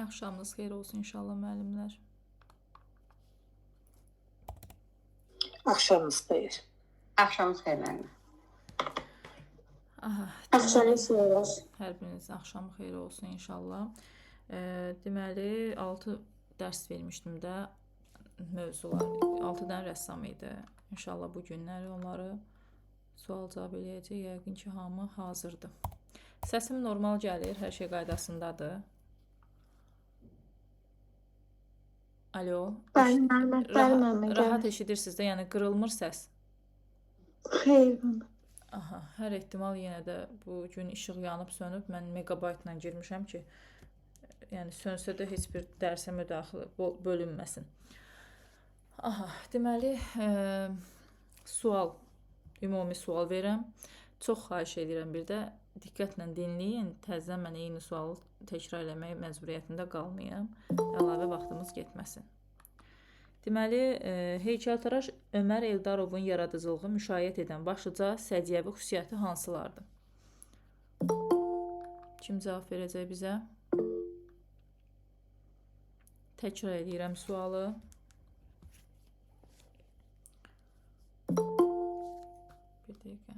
Axşamınız xeyir olsun inşallah müəllimlər. Axşamınız xeyir. Axşamınız xeyir müəllimə. Aha, Axşamınız xeyir olsun. hər birinizin axşamı xeyir olsun inşallah. Deməli 6 dərs vermişdim də mövzular. 6 dənə rəssam idi. İnşallah bu günləri onları sual cavab eləyəcək. Yəqin ki, hamı hazırdır. Səsim normal gəlir, hər şey qaydasındadır. Alo. Bəli, müəllimə. Rahat eşidirsiniz də, yəni qırılmır səs. Xeyr, müəllimə. Aha, hər ehtimal yenə də bu gün işıq yanıb sönüb. Mən megabaytla girmişəm ki, yəni sönsə də heç bir dərsə müdaxilə bölünməsin. Aha, deməli sual, ümumi sual verirəm. Çox xahiş edirəm bir də diqqətlə dinləyin. Təzədən mən eyni sualı təkrar eləmək məcburiyyətində qalmayım. Əlavə vaxtımız getməsin. Deməli, heykəltaraş Ömər Eldarovun yaradıcılığı müşayiət edən başlıca səciyyəvi xüsusiyyəti hansılardır? Kim cavab verəcək bizə? Təkrar edirəm sualı. Bir dəqiqə.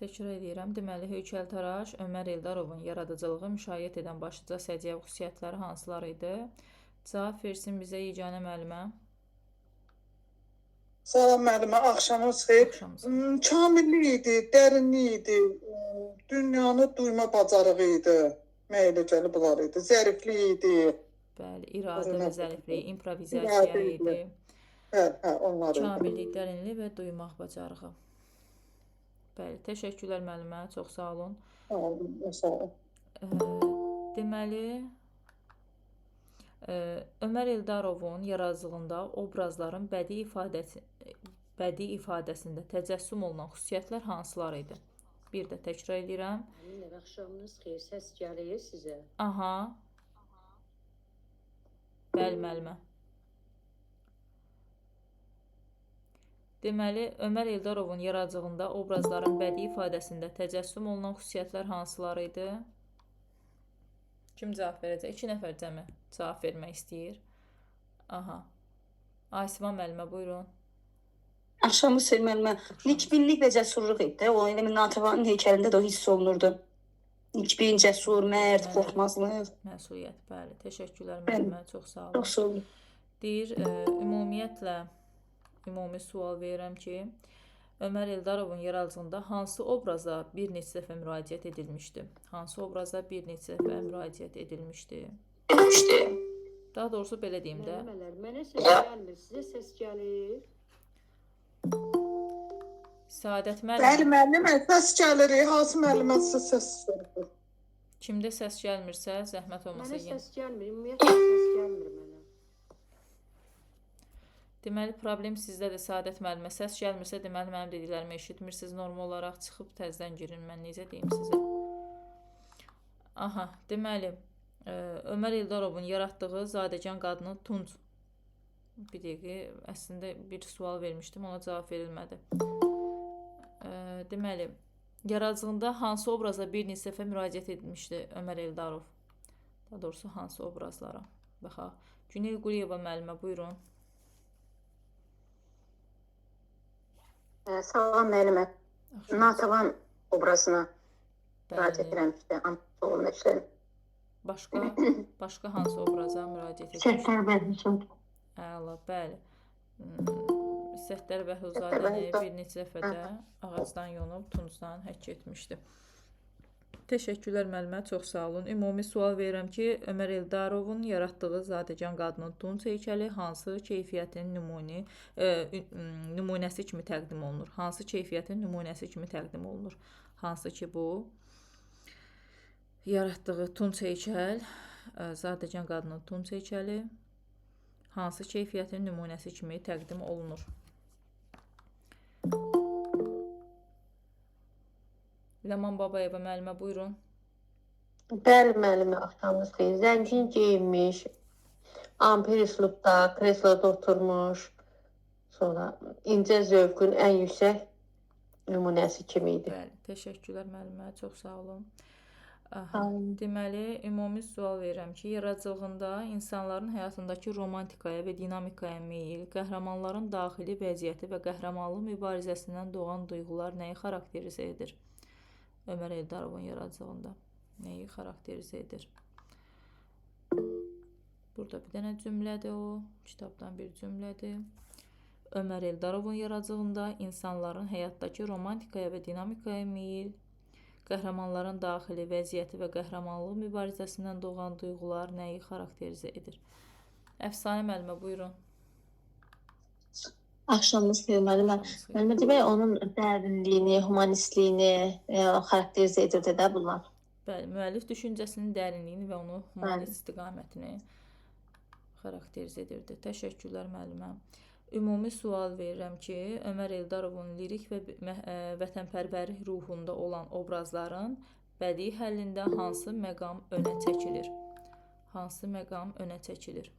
Təkrar edirəm. Deməli, heykəltaraş Ömər Eldarovun yaradıcılığı müşayiət edən başlıca səciyyəvi xüsusiyyətləri hansılar idi? Cavab versin bizə yeganə müəllimə. Salam müəllimə, axşamınız xeyir. Kamillik idi, dərinlik idi, dünyanı duyma bacarığı idi, məylə gəlib bunlar idi, zəriflik idi. Bəli, iradə və zəriflik, improvizasiya idi. Hə, onlar idi. Kamillik, dərinlik və duymaq bacarığı. Bəli, təşəkkürlər müəllimə, çox sağ olun. Sağ olun. Deməli, Ömər Eldarovun yaradıcılığında obrazların bədii ifadəsində təcəssüm olunan xüsusiyyətlər hansılar idi? Bir də təkrar edirəm. Axşamınız xeyir, səs gəlir sizə. Aha. Bəli, müəllimə. Deməli, Ömər Eldarovun yaradıcılığında obrazların bədii ifadəsində təcəssüm olunan xüsusiyyətlər hansılar idi? Kim cavab verəcək? 2 nəfər cəmi cavab vermək istəyir. Aha. Aysivan müəllimə, buyurun. Axşamınız xeyir müəllimə. Nikbinlik və cəsurluq idi. O elə Natavanın heykəlində də o hiss olunurdu. Nikbin, cəsur, mərd, qorxmazlıq. Məsuliyyət, bəli. Təşəkkürlər müəllimə, çox sağ olun. Çox sağ olun. Deyir, ümumiyyətlə ümumi sual verirəm ki, Ömər Eldarovun yaradıcılığında hansı obraza bir neçə dəfə müraciət edilmişdi? Hansı obraza bir neçə dəfə müraciət edilmişdi? Daha doğrusu belə deyim də. Mənə səs gəlmir, sizə səs gəlir. Səadət Bəli, müəllimə. müəllimə, səs gəlir. Hansı müəllimə səs gəlir? Kimdə səs gəlmirsə, zəhmət olmasa Mənə yenə. səs gəlmir, ümumiyyətlə səs gəlmir mənə. Deməli, problem sizdədir, Səadət müəllimə. Səs gəlmirsə, deməli, mənim dediklərimi eşitmirsiniz. Normal olaraq çıxıb təzədən girin. Mən necə deyim sizə? Aha, deməli, Ömər Eldarovun yaratdığı zadəgan qadını Tunc. Bir dəqiqə, əslində bir sual vermişdim, ona cavab verilmədi. Deməli, yaradıcılığında hansı obraza bir neçə dəfə müraciət edilmişdi Ömər Eldarov? Daha doğrusu, hansı obrazlara? Baxaq. Günel Quliyeva müəllimə, buyurun. Salam müəllimə. Natavan obrazına müraciət etmişdi. Başqa hansı obraza müraciət etmişdi? Səttər Bəhuzad. Əla, bəli. Səttər Bəhuzadəni bir neçə dəfə də ağacdan yonub, tuncdan həkk etmişdi. Təşəkkürlər müəllimə, çox sağ olun. Ümumi sual verirəm ki, Ömər Eldarovun yaratdığı zadəgan qadının tunc heykəli hansı keyfiyyətin nümunəsi kimi təqdim olunur? Hansı keyfiyyətin nümunəsi kimi təqdim olunur? Hansı ki, bu yaratdığı tunc heykəl, zadəgan qadının tunc heykəli hansı keyfiyyətin nümunəsi kimi təqdim olunur? Ləman Babayeva müəllimə, buyurun. Bəli, müəllimə, axşamınız xeyir. Zəngin geyinmiş, amper üslubda, kresloda oturmuş, sonra incə zövqün ən yüksək nümunəsi kimi idi. Bəli, təşəkkürlər müəllimə, çox sağ olun. Aha. Sağ olun. Deməli, ümumi sual verirəm ki, yaradıcılığında insanların həyatındakı romantikaya və dinamikaya meyil, qəhrəmanların daxili vəziyyəti və qəhrəmanlıq mübarizəsindən doğan duyğular nəyi xarakterizə edir? Ömər Eldarovun yaradıcılığında nəyi xarakterizə edir? Burada bir dənə cümlədir o, kitabdan bir cümlədir. Ömər Eldarovun yaradıcılığında insanların həyatdakı romantikaya və dinamikaya meyil, qəhrəmanların daxili vəziyyəti və qəhrəmanlıq mübarizəsindən doğan duyğular nəyi xarakterizə edir? Əfsanə müəllimə, buyurun. Axşamınız xeyir müəllimə. Müəllimə demək onun dərinliyini, humanistliyini xarakterizə edirdi də bunlar. Bəli, müəllif düşüncəsinin dərinliyini və onu humanist istiqamətini xarakterizə edirdi. Təşəkkürlər müəllimə. Ümumi sual verirəm ki, Ömər Eldarovun lirik və vətənpərvərlik ruhunda olan obrazların bədii həllində hansı məqam önə çəkilir? Hansı məqam önə çəkilir?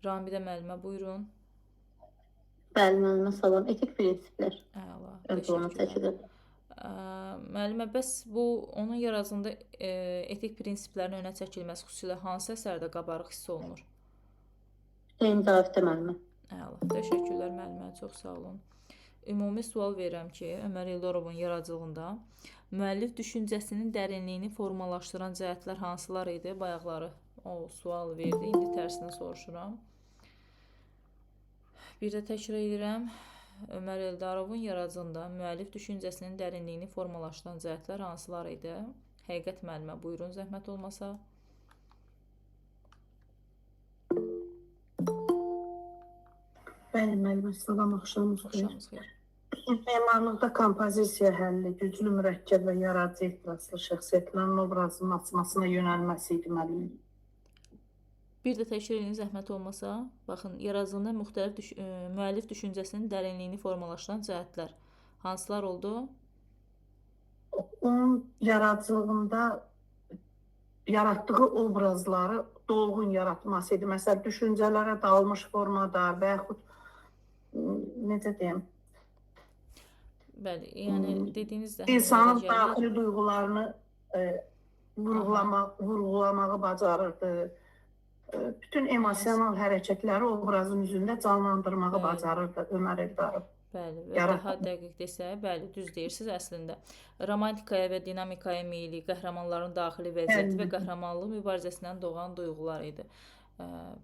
Ramidə müəllimə, buyurun. Bəli, müəllimə, salam. Etik prinsiplər. Əla, Onu çəkilir. Müəllimə, bəs bu onun yaradıcılığında etik prinsiplərin önə çəkilməsi xüsusilə hansı əsərdə qabarıq hiss olunur? Hüseyn Caviddə müəllimə. Əla, təşəkkürlər müəllimə, çox sağ olun. Ümumi sual verirəm ki, Ömər Eldarovun yaradıcılığında müəllif düşüncəsinin dərinliyini formalaşdıran cəhətlər hansılar idi? Bayaqları o sual verdi, indi tərsini soruşuram. Bir də təkrar edirəm. Ömər Eldarovun yaradıcılığında müəllif düşüncəsinin dərinliyini formalaşdıran cəhətlər hansılar idi? Həqiqət müəllimə, buyurun, zəhmət olmasa. Bəli, müəllimə, salam, axşamınız xeyir. Axşamınız xeyir. Memarlıqda kompozisiya həlli, güclü, mürəkkəb və yaradıcı ehtiraslı şəxsiyyətlərin obrazının açmasına yönəlməsi idi müəllimə. Bir də təkrar edin, zəhmət olmasa. Baxın, yaradıcılığında müxtəlif müəllif düşüncəsinin dərinliyini formalaşdıran cəhətlər hansılar oldu? Onun yaradıcılığında yaratdığı obrazları dolğun yaratması idi. Məsələn, düşüncələrə dalmış formada və yaxud necə deyim, Bəli, yəni dediyinizdə insanın daxili duyğularını vurğulamağı bacarırdı. Bütün emosional hərəkətləri obrazın üzündə canlandırmağı Bəli. bacarırdı Ömər Eldarov. Bəli, və daha dəqiq desək, bəli, düz deyirsiniz əslində. Romantikaya və dinamikaya meyilli, qəhrəmanların daxili vəziyyəti və qəhrəmanlıq mübarizəsindən doğan duyğular idi.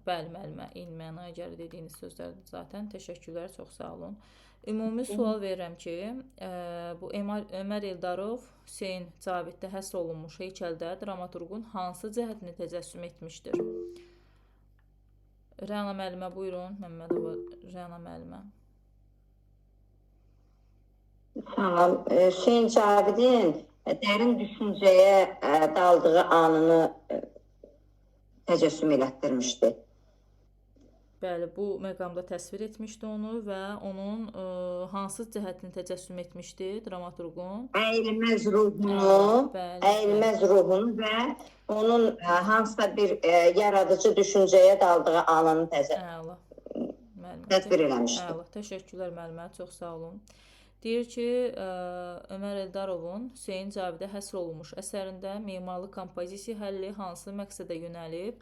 Bəli, müəllimə, eyni mənaya gəlir dediyiniz sözlərdir zaten. Təşəkkürlər, çox sağ olun. Ümumi sual verirəm ki, bu Ömər Eldarov Hüseyn Caviddə həsr olunmuş heykəldə dramaturqun hansı cəhətini təcəssüm etmişdir? Rəna müəllimə, buyurun. Məmmədova Rəna müəllimə. Tamam. Hüseyn Cavidin dərin düşüncəyə daldığı anını təcəssüm elətdirmişdi. Bəli, bu məqamda təsvir etmişdi onu və onun hansı cəhətini təcəssüm etmişdi dramaturqun? Əyilməz ruhunu, və onun hansısa bir yaradıcı düşüncəyə daldığı anını təsvir eləmişdi. Əla, təşəkkürlər müəllimə, çox sağ olun. Deyir ki, Ömər Eldarovun Hüseyn Cavidə həsr olunmuş əsərində memarlıq kompozisiya həlli hansı məqsədə yönəlib?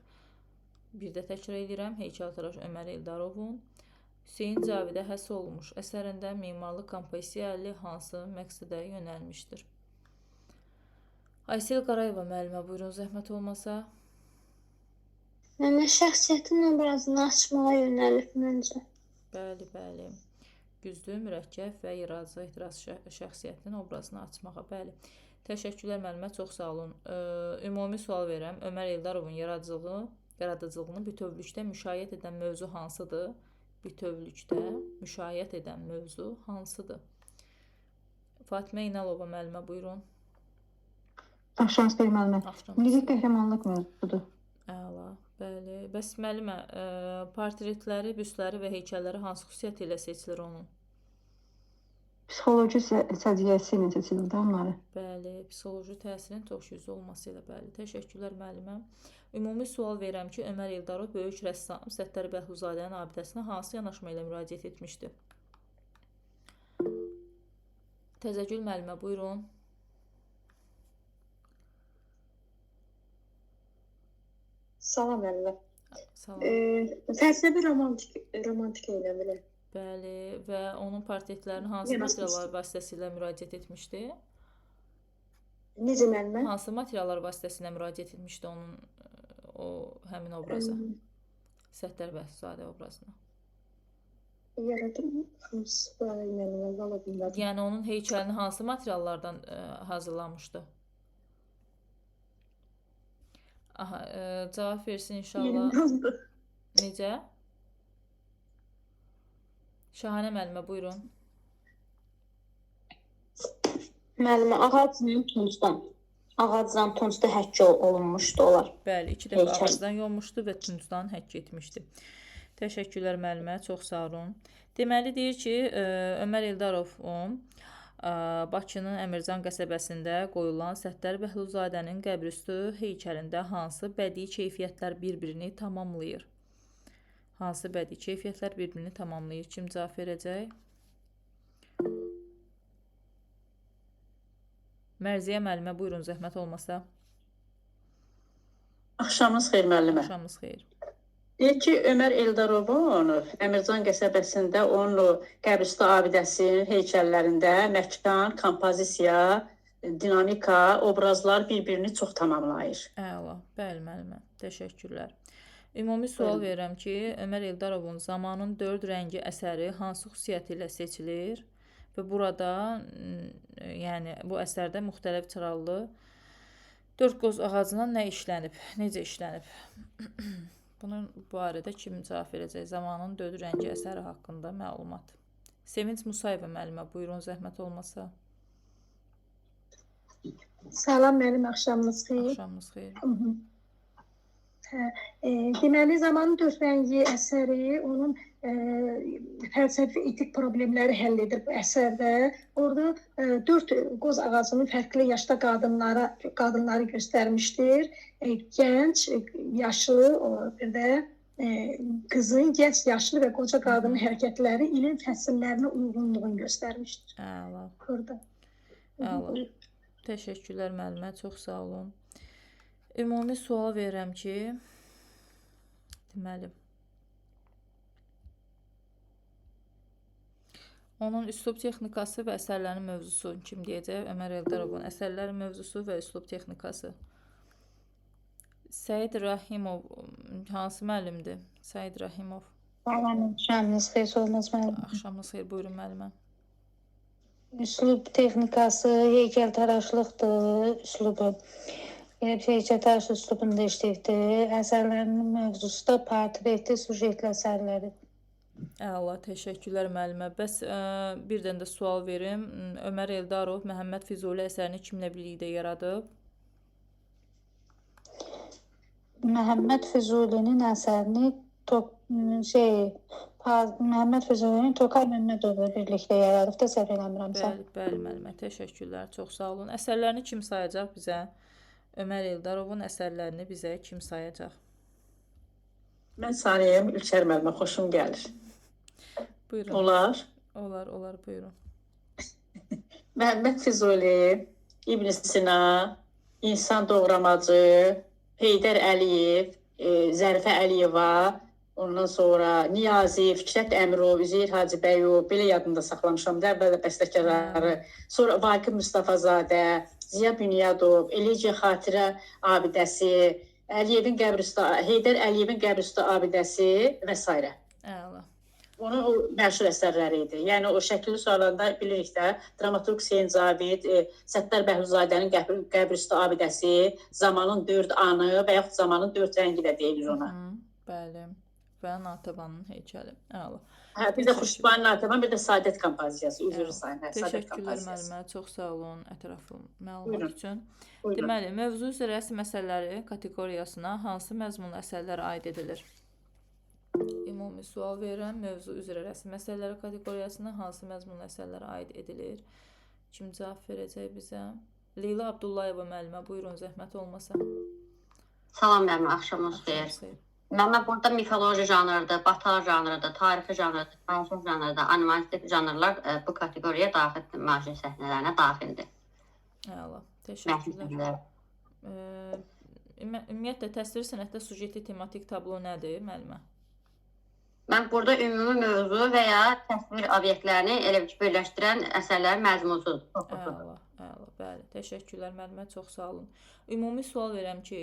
Bir də təkrar edirəm, heykəltaraş Ömər Eldarovun Hüseyn Cavidə həsr olunmuş əsərində memarlıq kompozisiya həlli hansı məqsədə yönəlmişdir? Aysel Qarayeva müəllimə, buyurun, zəhmət olmasa. Yəni şəxsiyyətin obrazını açmağa yönəlib məncə. Bəli, bəli. Güclü, mürəkkəb və yaradıcı ehtiraslı şəxsiyyətin obrazını açmağa. Bəli. Təşəkkürlər müəllimə, çox sağ olun. Ümumi sual verirəm. Ömər Eldarovun yaradıcılığını bütövlükdə müşayiət edən mövzu hansıdır? Bütövlükdə müşayiət edən mövzu hansıdır? Fatimə İnalova müəllimə, buyurun. Axşamınız xeyir müəllimə. Lirik qəhrəmanlıq mövzusudur. Əla, bəli. Bəs müəllimə, portretləri, büstləri və heykəlləri hansı xüsusiyyəti ilə seçilir onun? Psixoloji səciyyəsi ilə seçilir də onları. Bəli, psixoloji təsirin çox güclü olması ilə, bəli. Təşəkkürlər müəllimə. Ümumi sual verirəm ki, Ömər Eldarov böyük rəssam Səttar Bəhluzadənin abidəsinə hansı yanaşma ilə müraciət etmişdi? Təzəgül müəllimə, buyurun. Salam müəllimə. Salam. Fəlsəfi romantik eyləmlər. Bəli, və onun portretlərini hansı Yenə materiallar vasitəsilə müraciət etmişdi? Necə müəllimə? Hansı materiallar vasitəsilə müraciət etmişdi onun o həmin obraza? Səttar Bəhruzədə obrazına. Yaradım hansı müəllimə valla bilmədim. Yəni onun heykəlini hansı materiallardan hazırlamışdı? Aha, cavab versin inşallah. Necə? Şahanə müəllimə, buyurun. Müəllimə, ağacdan tuncda həkk olunmuşdu onlar. Bəli, 2 dəfə Heykəl. ağacdan yonmuşdu və tuncdan həkk etmişdi. Təşəkkürlər müəllimə, çox sağ olun. Deməli deyir ki, Ömər Eldarovun Bakının Əmircan qəsəbəsində qoyulan Səttar Bəhruzadənin qəbrüstü heykəlində hansı bədii keyfiyyətlər bir-birini tamamlayır? Hansı bədii keyfiyyətlər bir-birini tamamlayır? Kim cavab verəcək? Mərziyə müəllimə, buyurun, zəhmət olmasa. Axşamınız xeyir müəllimə. Axşamınız xeyir. Deyir ki, Ömər Eldarovun Əmircan qəsəbəsində onun qəbrüstü abidəsinin heykəllərində məkan, kompozisiya, dinamika, obrazlar bir-birini çox tamamlayır. Əla, bəli müəllimə, təşəkkürlər. Ümumi sual verirəm ki, Ömər Eldarovun Zamanın 4 rəngi əsəri hansı xüsusiyyəti ilə seçilir? Və burada, yəni bu əsərdə müxtəlif çıraqlı 4 qoz ağacından nə işlənib, necə işlənib? Bunun barədə kim cavab verəcək? Zamanın 4 rəngi əsəri haqqında məlumat. Sevinç Musayeva müəllimə, buyurun, zəhmət olmasa. Salam müəllim, axşamınız xeyir. Axşamınız xeyir. Deməli, Zamanın 4 rəngi əsəri onun fəlsəfi etik problemləri həll edir bu əsərdə. Orada 4 qoz ağacının fərqli yaşda qadınları göstərmişdir. Gənc, yaşlı, bir də qızın, gənc, yaşlı və qoca qadının hərəkətləri ilin fəsillərinə uyğunluğunu göstərmişdir. Əla. Burada. Əla. Təşəkkürlər müəllimə, çox sağ olun. Ümumi sual verirəm ki, deməli, onun üslub texnikası və əsərlərin mövzusu kim deyəcək? Ömər Eldarovun əsərlərin mövzusu və üslub texnikası. Səid Rahimov hansı müəllimdir? Səid Rahimov. Axşamınız xeyir, olmaz müəllim. Axşamınız xeyir, buyurun müəllimə. Üslub texnikası, heykəltaraşlıqdır, üslubu. Heykəltaraş üslubunda işləyibdir. Əsərlərinin mövzusu da portretli, sujetli əsərləri. Əla, təşəkkürlər müəllimə. Bəs bir dənə də sual verim. Ömər Eldarov Məhəmməd Füzuli əsərini kimlə birlikdə yaradıb? Məhəmməd Füzulinin əsərini Məhəmməd Füzulinin Tokay Məmmədovu birlikdə yaradıb da, səhv eləmirəmsə. Bəli, müəllimə, təşəkkürlər, çox sağ olun. Əsərlərini kim sayacaq bizə? Ömər Eldarovun əsərlərini bizə kim sayacaq? Mən saniyəm İlker müəllimə, xoşum gəlir. Buyurun. Olar. Olar, buyurun. Məhəmməd Füzuli, İbn Sina, İnsan Doğramacı, Heydər Əliyev, Zərifə Əliyeva, ondan sonra Niyazi, Fikrət Əmirov, Üzeyir Hacıbəyov, belə yadımda saxlamışam da, əvvəldə bəstəkarları, sonra Vaqif Mustafazadə, Ziya Bünyadov, Eləcə Xatirə abidəsi, Heydər Əliyevin qəbrüstü abidəsi və s. Əla. Onun o məşhur əsərləri idi. Yəni o şəkilli suallarda bilirik də, dramaturq Hüseyn Cavid, Səttar Bəhruzadənin qəbrüstü abidəsi, Zamanın 4 anı və yaxud Zamanın 4 rəngi də deyilir ona. Bəli. Və Natəvanın heykəli. Əla. Bir də Xuşbani Natəvan, bir də Saadət kompozisiyası. Üzr sayın. Təşəkkürlər müəllimə, çox sağ olun ətraflı məlumat üçün. Deməli, mövzu üzrə rəsm əsərləri kateqoriyasına hansı məzmunlu əsərlər aid edilir? Ümumi sual verirəm. Mövzu üzrə rəsm əsərləri kateqoriyasına hansı məzmunlu əsərlər aid edilir? Kim cavab verəcək bizə? Leyla Abdullayeva müəllimə, buyurun, zəhmət olmasa. Salam müəllimə, axşamınız xeyir. Mən burada mifoloji janrıdır, batal janrıdır, tarixi janrıdır, fantastik janrıdır, animastik janrlar bu kateqoriyaya daxildir, müasir səhnələrinə daxildir. Əla, təşəkkürlər. Ümumiyyətlə, təsviri sənətdə sujeti tematik tablo nədir, müəllimə? Mən burada ümumi mövzu və ya təsvir obyektlərini elə ki, birləşdirən əsərlərin məzmunsudur. Əla, bəli. Təşəkkürlər, müəllimə, çox sağ olun. Ümumi sual verəm ki,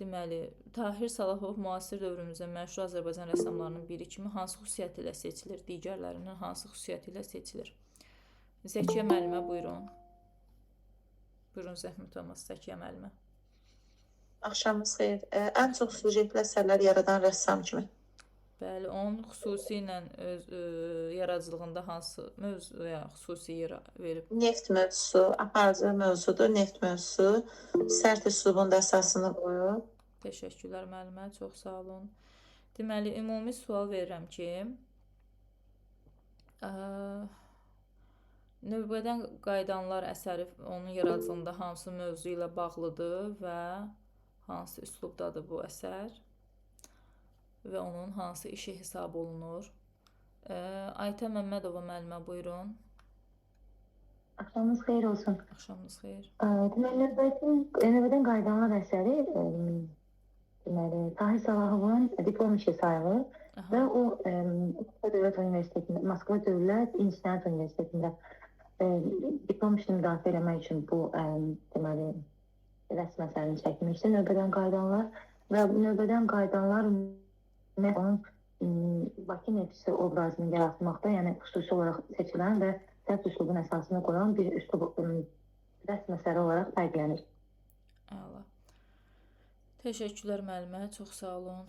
deməli, Tahir Salahov müasir dövrümüzdə məşhur Azərbaycan rəssamlarının biri kimi hansı xüsusiyyəti ilə seçilir? Digərlərindən hansı xüsusiyyəti ilə seçilir? Zəkiyə müəllimə, buyurun. Buyurun, zəhmət olmaz, Zəkiyə müəllimə. Axşamınız xeyir. Ən çox sujetli əsərlər yaradan rəssam kimi. Bəli, onun xüsusilə öz yaradıcılığında hansı mövzuya xüsusi yer verib? Neft mövzusu, aparıcı mövzudur, neft mövzusu. Sərt üslubun da əsasını qoyub. Təşəkkürlər müəllimə, çox sağ olun. Deməli, ümumi sual verirəm ki, növbədən qayıdanlar əsəri onun yaradıcılığında hansı mövzu ilə bağlıdır və hansı üslubdadır bu əsər və onun hansı işi hesab olunur? Aytə Məmmədova müəllimə, buyurun. Axşamınız xeyir olsun. Axşamınız xeyir. Deməli, növbədən qayıdanlar əsəri Tahir Salahovun diplom işi sayılır və o Moskva Dövlət Universitetində, Moskva Dövlət İncəsənət Universitetində diplom işini müdafiə eləmək üçün bu deməli rəsm əsərini çəkmişdi. Növbədən qayıdanlar və növbədən qayıdanlar onun Bakı neftçisi obrazını yaratmaqda, yəni xüsusi olaraq seçilən və sərt üslubun əsasını qoyan bir üslub rəsm əsəri olaraq fərqlənir. Əla. Təşəkkürlər müəllimə, çox sağ olun.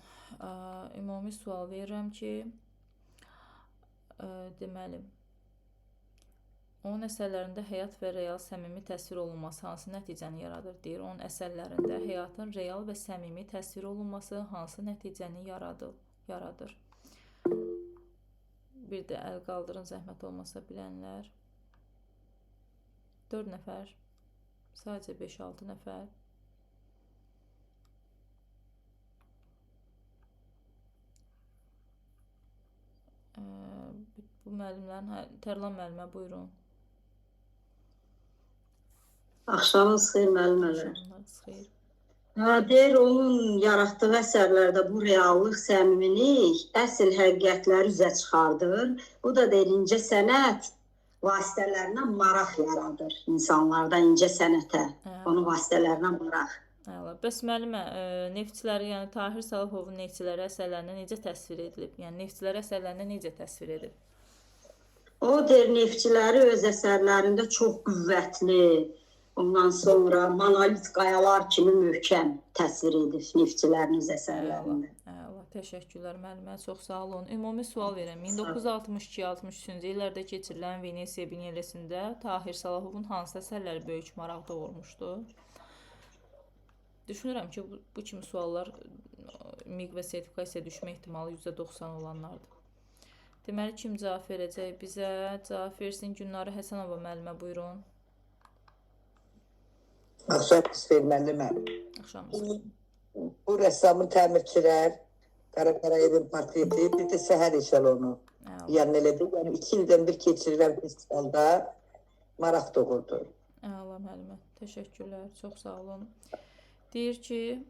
Ümumi sual verirəm ki, deməli, onun əsərlərində həyat və real səmimi təsvir olunması hansı nəticəni yaradır, deyir. Onun əsərlərində həyatın real və səmimi təsvir olunması hansı nəticəni yaradır? Bir də əl qaldırın, zəhmət olmasa bilənlər. 4 nəfər, sadəcə 5-6 nəfər. Bu müəllimlərin, Tərlan müəllimə, buyurun. Axşamınız xeyir müəllimələr. Axşamınız xeyir. Deyir, onun yaratdığı əsərlərdə bu reallıq, səmimilik əsl həqiqətləri üzə çıxardır. Bu da deyir, incə sənət vasitələrindən maraq yaradır insanlarda, incə sənətə, onun vasitələrindən maraq. Bəs müəllimə, neftçiləri, yəni Tahir Salahovun neftçiləri əsərlərinə necə təsvir edilib? Yəni neftçiləri əsərlərinə necə təsvir edib? O deyir, neftçiləri öz əsərlərində çox qüvvətli, ondan sonra monolit qayalar kimi möhkəm təsvir edir neftçilərin öz əsərlərində. Təşəkkürlər müəllimə, çox sağ olun. Ümumi sual verirəm. 1962-63-cü illərdə keçirilən Venesiya Bienalesində Tahir Salahovun hansı əsərləri böyük maraq doğurmuşdu? Düşünürəm ki, bu kimi suallar MİQ və sertifikasiya düşmə ehtimalı %90 olanlardır. Deməli, kim cavab verəcək? Bizə cavab versin Günarə Həsənova müəllimə, buyurun. Axşamınız xeyir müəllimə. Axşamınız. Bu rəssamın təmirçilər, Qara Qarayevin portreti, bir də Səhər eşəlonu. Yəni elədir. Yəni 2 ildən bir keçirilən festivalda maraq doğurdu. Əla müəllimə, təşəkkürlər, çox sağ olun. Deyir ki,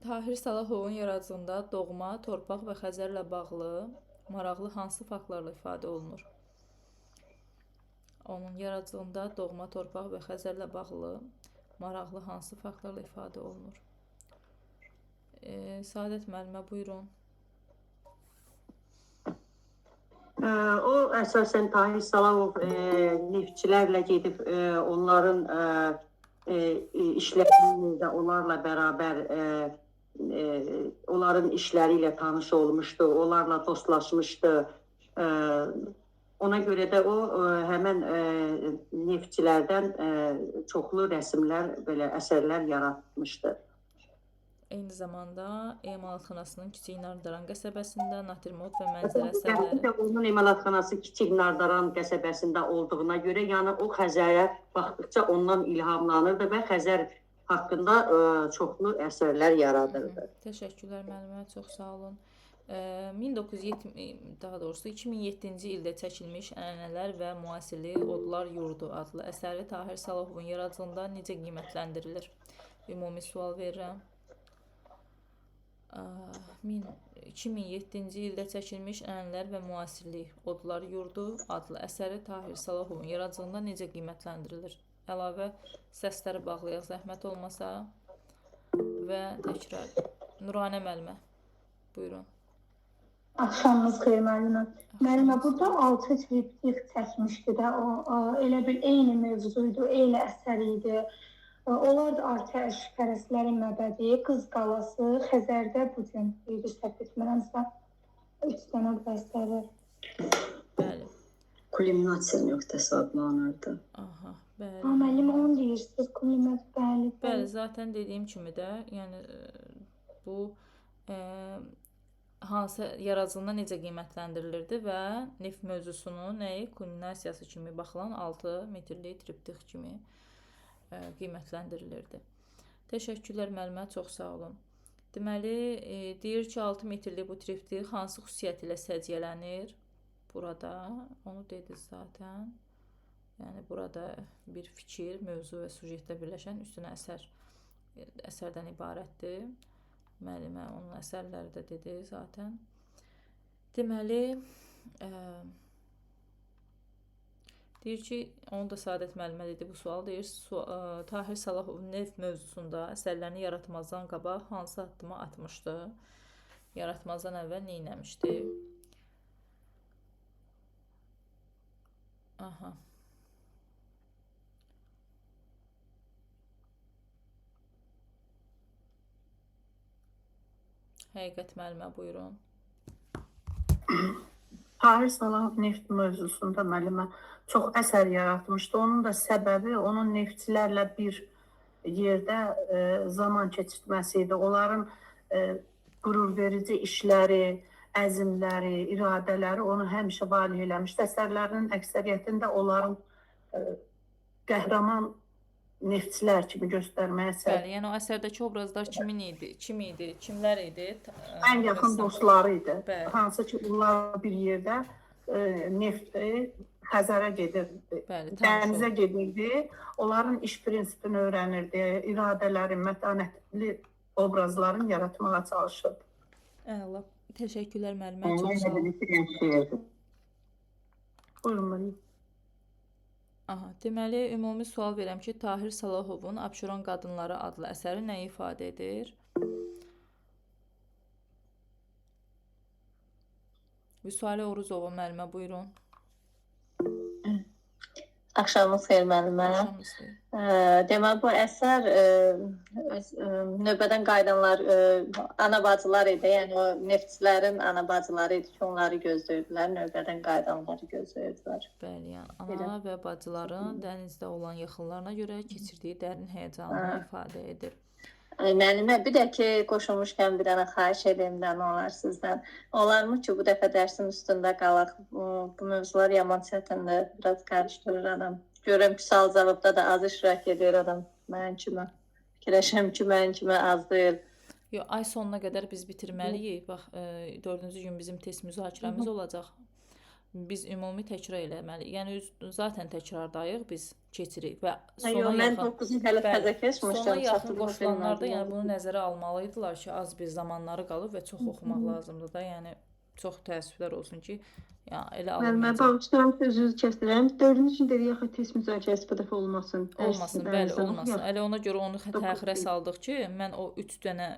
Tahir Salahovun yaradıcılığında doğma, torpaq və Xəzərlə bağlı maraqlı hansı faktlarla ifadə olunur? Onun yaradıcılığında doğma, torpaq və Xəzərlə bağlı maraqlı hansı faktlarla ifadə olunur? Saadət müəllimə, buyurun. O əsasən Tahir Salavov neftçilərlə gedib onların işlərində onlarla bərabər onların işləri ilə tanış olmuşdu, onlarla dostlaşmışdı. Ona görə də o həmən neftçilərdən çoxlu rəsmlər, belə əsərlər yaratmışdı. Eyni zamanda emalatxanasının Kiçik Nardaran qəsəbəsində Natirmod və mənzərə əsərləri. Onun emalatxanası Kiçik Nardaran qəsəbəsində olduğuna görə, yəni o Xəzərə baxdıqca ondan ilhamlanırdı və Xəzər haqqında çoxlu əsərlər yaradırdı. Təşəkkürlər müəllimə, çox sağ olun. 2007-ci ildə çəkilmiş Ənənələr və Müasirlik Odlar Yurdu adlı əsəri Tahir Salahovun yaradıcılığında necə qiymətləndirilir? Ümumi sual verirəm. 2007-ci ildə çəkilmiş Ənənələr və Müasirlik Odlar Yurdu adlı əsəri Tahir Salahovun yaradıcılığında necə qiymətləndirilir? Əlavə səsləri bağlayaq, zəhmət olmasa və təkrar. Nuranə müəllimə, buyurun. Axşamınız xeyir müəllimə. Müəllimə, burada 6 triptik çəkmişdi də, elə bir eyni mövzuydu, eyni əsər idi. Onlar da Arteş Pərəstlərin məbədi, Qız qalası, Xəzərdə bu gün idi, səhv etmirəmsə. 3 dənə əsəri. Bəli. Kulminasiya nöqtəsi adlanırdı. Aha, bəli. Müəllim, onu deyirsiniz, kulminasiya, bəli. Bəli, zaten dediyim kimi də, yəni bu hansı yaradıcılığında necə qiymətləndirilirdi və neft mövzusunun nəyi kulminasiyası kimi baxılan 6 metrlik triptik kimi qiymətləndirilirdi. Təşəkkürlər müəllimə, çox sağ olun. Deməli, deyir ki, 6 metrlik bu triptik hansı xüsusiyyət ilə səciyyələnir? Burada, onu dediniz zaten. Yəni, burada bir fikir, mövzu və sujetdə birləşən üstünə əsərdən ibarətdir. Müəllimə onun əsərləri də dedi zaten. Deməli, deyir ki, onu da Saadət müəllimə dedi bu sual. Deyir, Tahir Salahov neft mövzusunda əsərlərini yaratmazdan qabaq hansı addımı atmışdı? Yaratmazdan əvvəl nə etmişdi? Aha. Həqiqət müəllimə, buyurun. Tahir Salahov neft mövzusunda müəllimə çox əsər yaratmışdı. Onun da səbəbi onun neftçilərlə bir yerdə zaman keçirtməsi idi. Onların qürurverici işləri, əzmləri, iradələri onu həmişə valih eləmişdi. Əsərlərinin əksəriyyətində onların qəhrəman neftçilər kimi göstərməyə səbəb. Bəli, yəni o əsərdəki obrazlar kimin idi? Kim idi? Kimlər idi? Ən yaxın dostları idi. Bəli. Hansı ki, bunlar bir yerdə nefti Xəzərə gedirdi. Bəli, dənizə gedirdi. Onların iş prinsipini öyrənirdi. İradələrin, mətanətli obrazların yaratmağa çalışırdı. Əla. Təşəkkürlər müəllimə. Çox sağ olun. Buyurun müəllim. Aha, deməli, ümumi sual verirəm ki, Tahir Salahovun Abşeron Qadınları adlı əsəri nə ifadə edir? Vüsalə Oruzova müəllimə, buyurun. Axşamınız xeyir müəllimə. Deməli, bu əsər növbədən qayıdanlar ana bacılar idi. Yəni o neftçilərin ana bacıları idi ki, onları gözləyirdilər, növbədən qayıdanları gözləyirdilər. Bəli, yəni ana və bacıların dənizdə olan yaxınlarına görə keçirdiyi dərin həyəcanı ifadə edir. Müəllimə, bir də ki, qoşulmuşkən bir dənə xahiş edeyim də olar sizdən. Olarmı ki, bu dəfə dərsin üstündə qalaq? Bu mövzular yaman çətindir, biraz qarışdırır adam. Görürəm ki, sual cavabda da az iştirak edir adam. Mən kimi fikirləşəm ki, mən kimi az deyil. Yox, ay sonuna qədər biz bitirməliyik. Bax, 4-cü gün bizim test müzakirəmiz olacaq. Biz ümumi təkrar eləməliyik. Yəni zaten təkrardayıq, biz keçirik və mən 9-cu hələ təzə keçmişdim. Sona yaxın qoşulanlarda yəni bunu nəzərə almalıydılar ki, az bir zamanları qalıb və çox oxumaq lazımdır da. Yəni çox təəssüflər olsun ki, yəni elə alınmayacaq. Mən bağışlayıram, sözünüzü kəsdirəm. 4-cü gün dedik axı test müzakirəsi bu dəfə olmasın. Olmasın, bəli, olmasın. Elə ona görə onu təxirə saldıq ki, mən o 3 dənə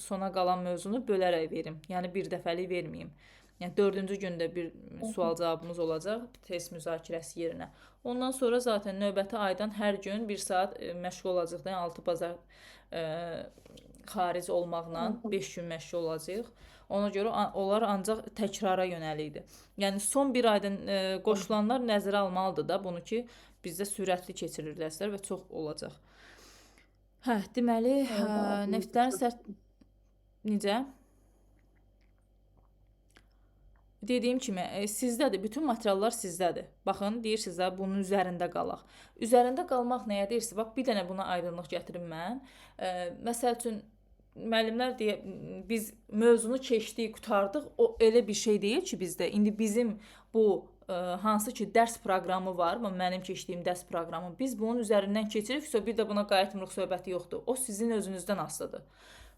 sona qalan mövzunu bölərək verim. Yəni bir dəfəlik verməyim. Yəni 4-cü gündə bir sual cavabımız olacaq test müzakirəsi yerinə. Ondan sonra zaten növbəti aydan hər gün 1 saat məşğul olacaq da, yəni 6 bazar xaric olmaqla 5 gün məşğul olacaq. Ona görə onlar ancaq təkrara yönəlikdir. Yəni son bir aydan qoşulanlar nəzərə almalıdır da bunu ki, bizdə sürətli keçirilir dərslər və çox olacaq. Hə, deməli, neftlərin necə? dediyim kimi, sizdədir, bütün materiallar sizdədir. Baxın, deyirsiniz də bunun üzərində qalaq. Üzərində qalmaq nəyə deyirsiniz? Bax, bir dənə buna aydınlıq gətirim mən. Məsəl üçün, müəllimlər deyə, biz mövzunu keçdik, qutardıq. O elə bir şey deyil ki bizdə. İndi bizim bu hansı ki dərs proqramı var, mənim keçdiyim dərs proqramı, biz bunun üzərindən keçirik, bir də buna qayıtmırıq söhbəti yoxdur. O sizin özünüzdən asılıdır.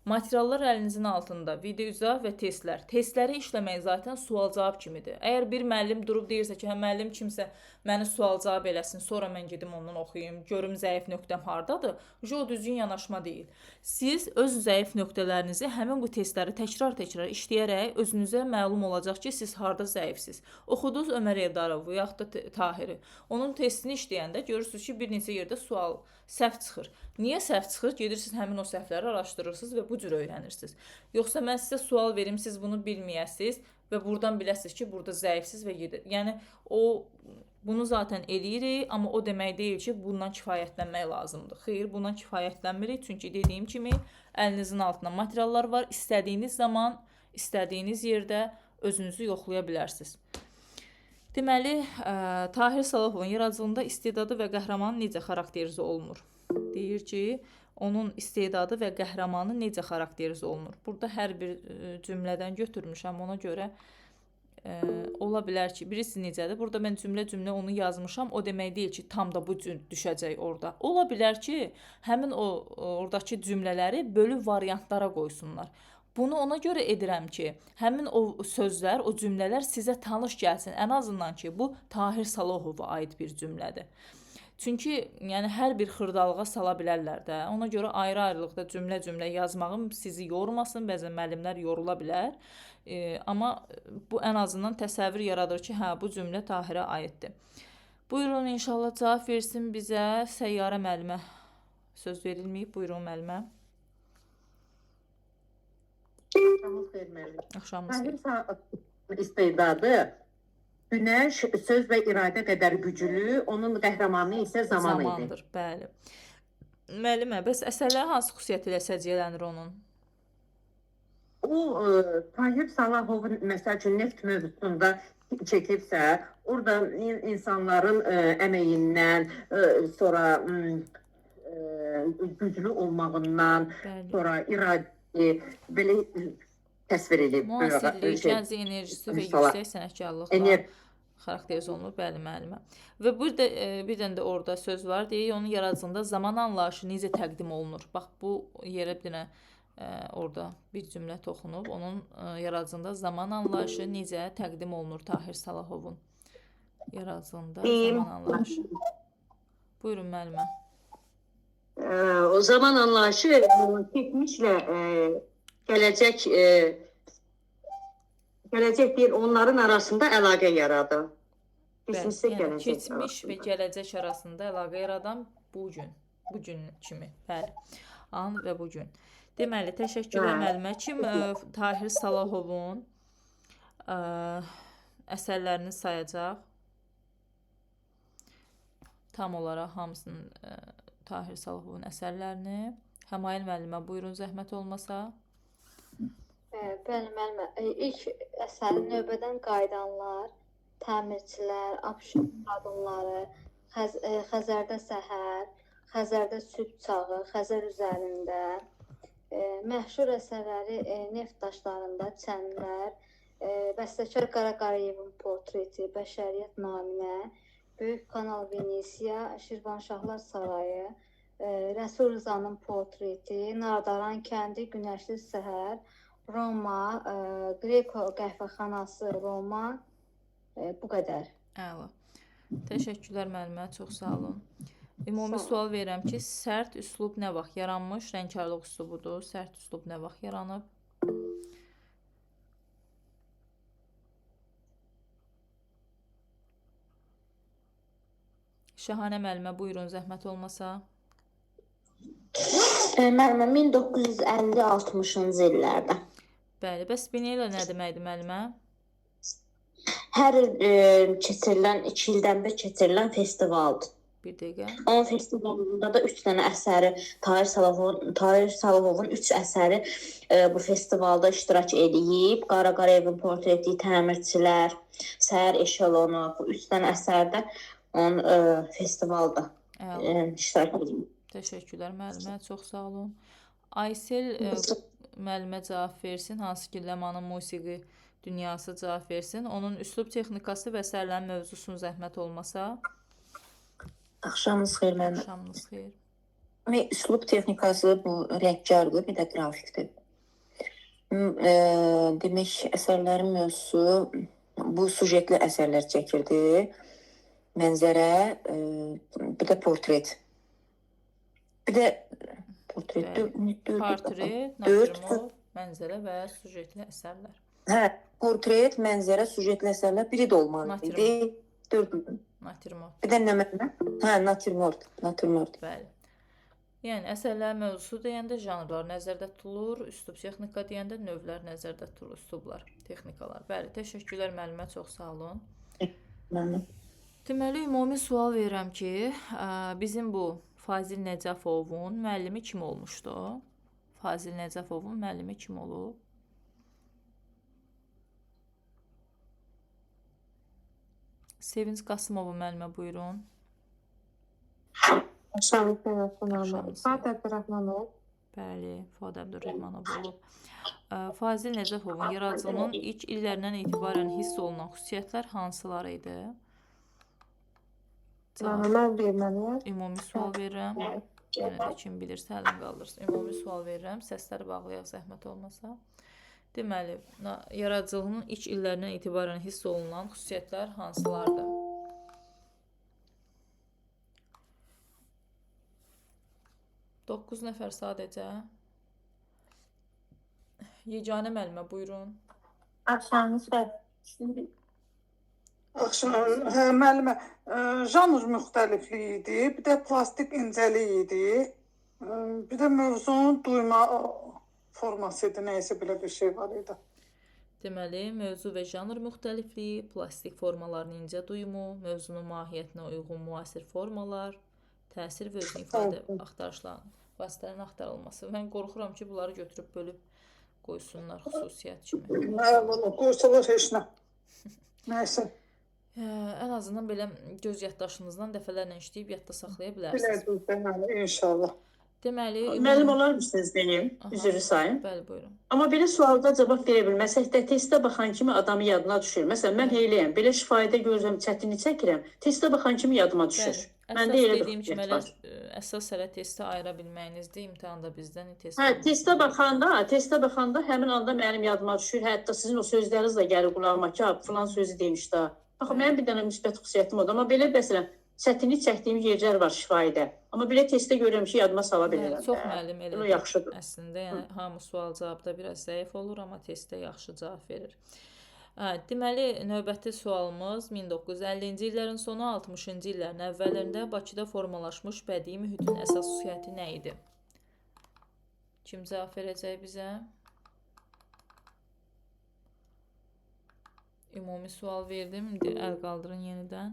Materiallar əlinizin altında, video izah və testlər. Testləri işləmək zaten sual-cavab kimidir. Əgər bir müəllim durub deyirsə ki, hə müəllim kimsə məni sual-cavab eləsin, sonra mən gedim ondan oxuyum, görüm zəif nöqtəm hardadır, o düzgün yanaşma deyil. Siz öz zəif nöqtələrinizi həmin bu testləri təkrar-təkrar işləyərək özünüzə məlum olacaq ki, siz harda zəifsiz. Oxudunuz Ömər Eldarovu, yaxud da Tahiri. Onun testini işləyəndə görürsünüz ki, bir neçə yerdə sual səhv çıxır. Niyə səhv çıxır? Gedirsiniz həmin o səhvləri araşdırırsınız və bu cür öyrənirsiniz. Yoxsa mən sizə sual verim, siz bunu bilməyəsiniz və buradan biləsiniz ki, burada zəifsiz və gedir. Yəni, bunu zaten eləyirik, amma o demək deyil ki, bundan kifayətlənmək lazımdır. Xeyr, bundan kifayətlənmirik, çünki dediyim kimi, əlinizin altında materiallar var. İstədiyiniz zaman, istədiyiniz yerdə özünüzü yoxlaya bilərsiniz. Deməli, Tahir Salahovun yaradıcılığında istedadı və qəhrəmanı necə xarakterize olunur? Deyir ki, onun istedadı və qəhrəmanı necə xarakterize olunur? Burada hər bir cümlədən götürmüşəm, ona görə ola bilər ki, birisi necədir? Burada mən cümlə onu yazmışam, o demək deyil ki, tam da bu cür düşəcək orada. Ola bilər ki, həmin oradakı cümlələri bölü variantlara qoysunlar. Bunu ona görə edirəm ki, həmin o sözlər, o cümlələr sizə tanış gəlsin. Ən azından ki, bu Tahir Salohova aid bir cümlədir. Çünki yəni hər bir xırdalığa sala bilərlər də. Ona görə ayrı-ayrılıqda cümlə yazmağım sizi yormasın. Bəzən müəllimlər yorula bilər. Amma bu ən azından təsəvvür yaradır ki, hə, bu cümlə Tahirə aiddir. Buyurun, inşallah cavab versin bizə Səyyarə müəllimə. Söz verilməyib. Buyurun müəllimə. Axşamınız xeyir müəllim. Axşamınız xeyir. Tahir istedadı günəş, söz və iradə qədər güclü, onun qəhrəmanı isə zaman idi. Zamandır, bəli. Müəllimə, bəs əsərləri hansı xüsusiyyəti ilə səciyyələnir onun? O, Tahir Salahovun məsəl üçün neft mövzusunda çəkibsə, orada insanların əməyindən, sonra güclü olmağından, sonra iradə belə təsvir edib. Müasirlik, gənc enerjisi və yüksək sənətkarlıqla xarakterize olunur, bəli müəllimə. Və bir dənə də orada söz var, deyək, onun yaradıcılığında zaman anlayışı necə təqdim olunur? Bax, bu yerə bir dənə orada bir cümlə toxunub, onun yaradıcılığında zaman anlayışı necə təqdim olunur Tahir Salahovun yaradıcılığında zaman anlayışı. Buyurun müəllimə. O zaman anlayışı keçmişlə gələcək deyil, onların arasında əlaqə yaradır. Yəni, keçmiş və gələcək arasında əlaqə yaradan bu gün kimi, bəli, an və bu gün. Deməli, təşəkkürlər müəllimə. Kim Tahir Salahovun əsərlərini sayacaq? Tam olaraq hamısının Tahir Salahovun əsərlərini. Həmayil müəllimə, buyurun, zəhmət olmasa. Bəli, müəllimə. İlk əsəri növbədən qayıdanlar, təmirçilər, abşır qadınları, Xəzərdə səhər, Xəzərdə sübh çağı, Xəzər üzərində, məşhur əsərləri neft daşlarında çənlər, bəstəkar Qara Qarayevin portreti, Bəşəriyyət naminə, Böyük Kanal Venesiya, Şirvanşahlar sarayı, Rəsul Rızanın portreti, Nardaran kəndi, Günəşli səhər, Roma, Greko qəhvəxanası, Roma, bu qədər. Əla. Təşəkkürlər müəllimə, çox sağ olun. Ümumi sual verirəm ki, sərt üslub nə vaxt yaranmış? Rəngkarlıq üslubudur. Sərt üslub nə vaxt yaranıb? Şahanə müəllimə, buyurun, zəhmət olmasa. Müəllimə, 1950-60-cı illərdə. Bəli, bəs Bineylə nə deməkdir müəllimə? Hər il keçirilən, 2 ildən bir keçirilən festivaldır. Bir dəqiqə. Onun festivalında da 3 dənə əsəri, Tahir Salahovun 3 əsəri bu festivalda iştirak edib. Qara Qarayevin portreti, Təmirçilər, Səhər Eşelonu, bu 3 dənə əsərdə onun festivalda iştirak edib. Təşəkkürlər müəllimə, çox sağ olun. Aysel müəllimə cavab versin, hansı ki Ləmanın musiqi dünyası cavab versin. Onun üslub texnikası və əsərlərin mövzusunu zəhmət olmasa. Axşamınız xeyir müəllimə. Axşamınız xeyir. Üslub texnikası bu rəngkardır, bir də qrafikdir. Demək, əsərlərin mövzusu bu sujetli əsərlər çəkirdi. Mənzərə, bir də portret. Bir də portret, naturmort, mənzərə və sujetli əsərlər. Hə, portret, mənzərə, sujetli əsərlər biri də olmalı idi. Naturmort. Bir də nə mənə? Hə, naturmort. Bəli. Yəni, əsərlər mövzusu deyəndə janrlar nəzərdə tutulur, üslub texnika deyəndə növlər nəzərdə tutulur, üslublar, texnikalar. Bəli, təşəkkürlər müəllimə, çox sağ olun. Mənim. Deməli, ümumi sual verirəm ki, bizim bu Fazil Nəcəfovun müəllimi kim olmuşdu? Fazil Nəcəfovun müəllimi kim olub? Sevinç Qasımova müəllimə buyurun. Fuad Əbdürrəhmanov. Bəli, Fuad Əbdürrəhmanov olub. Fazil Nəcəfovun yaradıcılığının ilk illərindən etibarən hiss olunan xüsusiyyətlər hansılar idi? Ümumi sual verirəm. Yenə də kim bilirsə əlini qaldırsın. Ümumi sual verirəm. Səsləri bağlayaq zəhmət olmasa. Deməli, yaradıcılığının ilk illərindən etibarən hiss olunan xüsusiyyətlər hansılardır? Doqquz nəfər sadəcə. Yeganə müəllimə buyurun. Axşamınız xeyir. Hə, müəllimə, janr müxtəlifliyi idi, bir də plastik incəliyi idi, bir də mövzunun duyma forması idi, nəyəsə belə bir şey var idi. Deməli, mövzu və janr müxtəlifliyi, plastik formaların incə duyumu, mövzunun mahiyyətinə uyğun müasir formalar, təsir və özünü ifadə axtarışlarının, vasitələrin axtarılması. Mən qorxuram ki, bunları götürüb bölüb qoysunlar xüsusiyyət kimi. Qoysalar heç nə. Nəysə. Ən azından belə göz yaddaşınızdan dəfələrlə işləyib yadda saxlaya bilərsiniz. Belədir, inşallah. Deməli, müəllim olar mısınız benim? Üzrü sayın. Bəli, buyurun. Amma belə sualda cavab verə bilməsək də testə baxan kimi adamı yadına düşür. Məsələn, mən heyləyəm, belə şifahidə görürəm, çətinlik çəkirəm. Testə baxan kimi yadıma düşür. Əsas dediyim kimi əsas hələ testə ayıra bilməyinizdir, imtahanda bizdən test. Hə, testə baxanda həmin anda mənim yadıma düşür. Hətta sizin o sözləriniz də gəlir qulağıma ki, filan sözü demiş də. Baxın, mənim bir dənə müsbət xüsusiyyətim odur. Amma belə məsələn, çətinlik çəkdiyim yerlər var şifahidə. Amma belə testdə görürəm ki, yadıma sala bilirəm. Çox müəllim elədir. Bu yaxşıdır. Əslində, yəni hamı sual-cavabda biraz zəif olur, amma testdə yaxşı cavab verir. Deməli, növbəti sualımız 1950-ci illərin sonu 60-cı illərin əvvəllərində Bakıda formalaşmış bədii mühitin əsas xüsusiyyəti nə idi? Kim cavab verəcək bizə? Ümumi sual verdim. Əl qaldırın yenidən.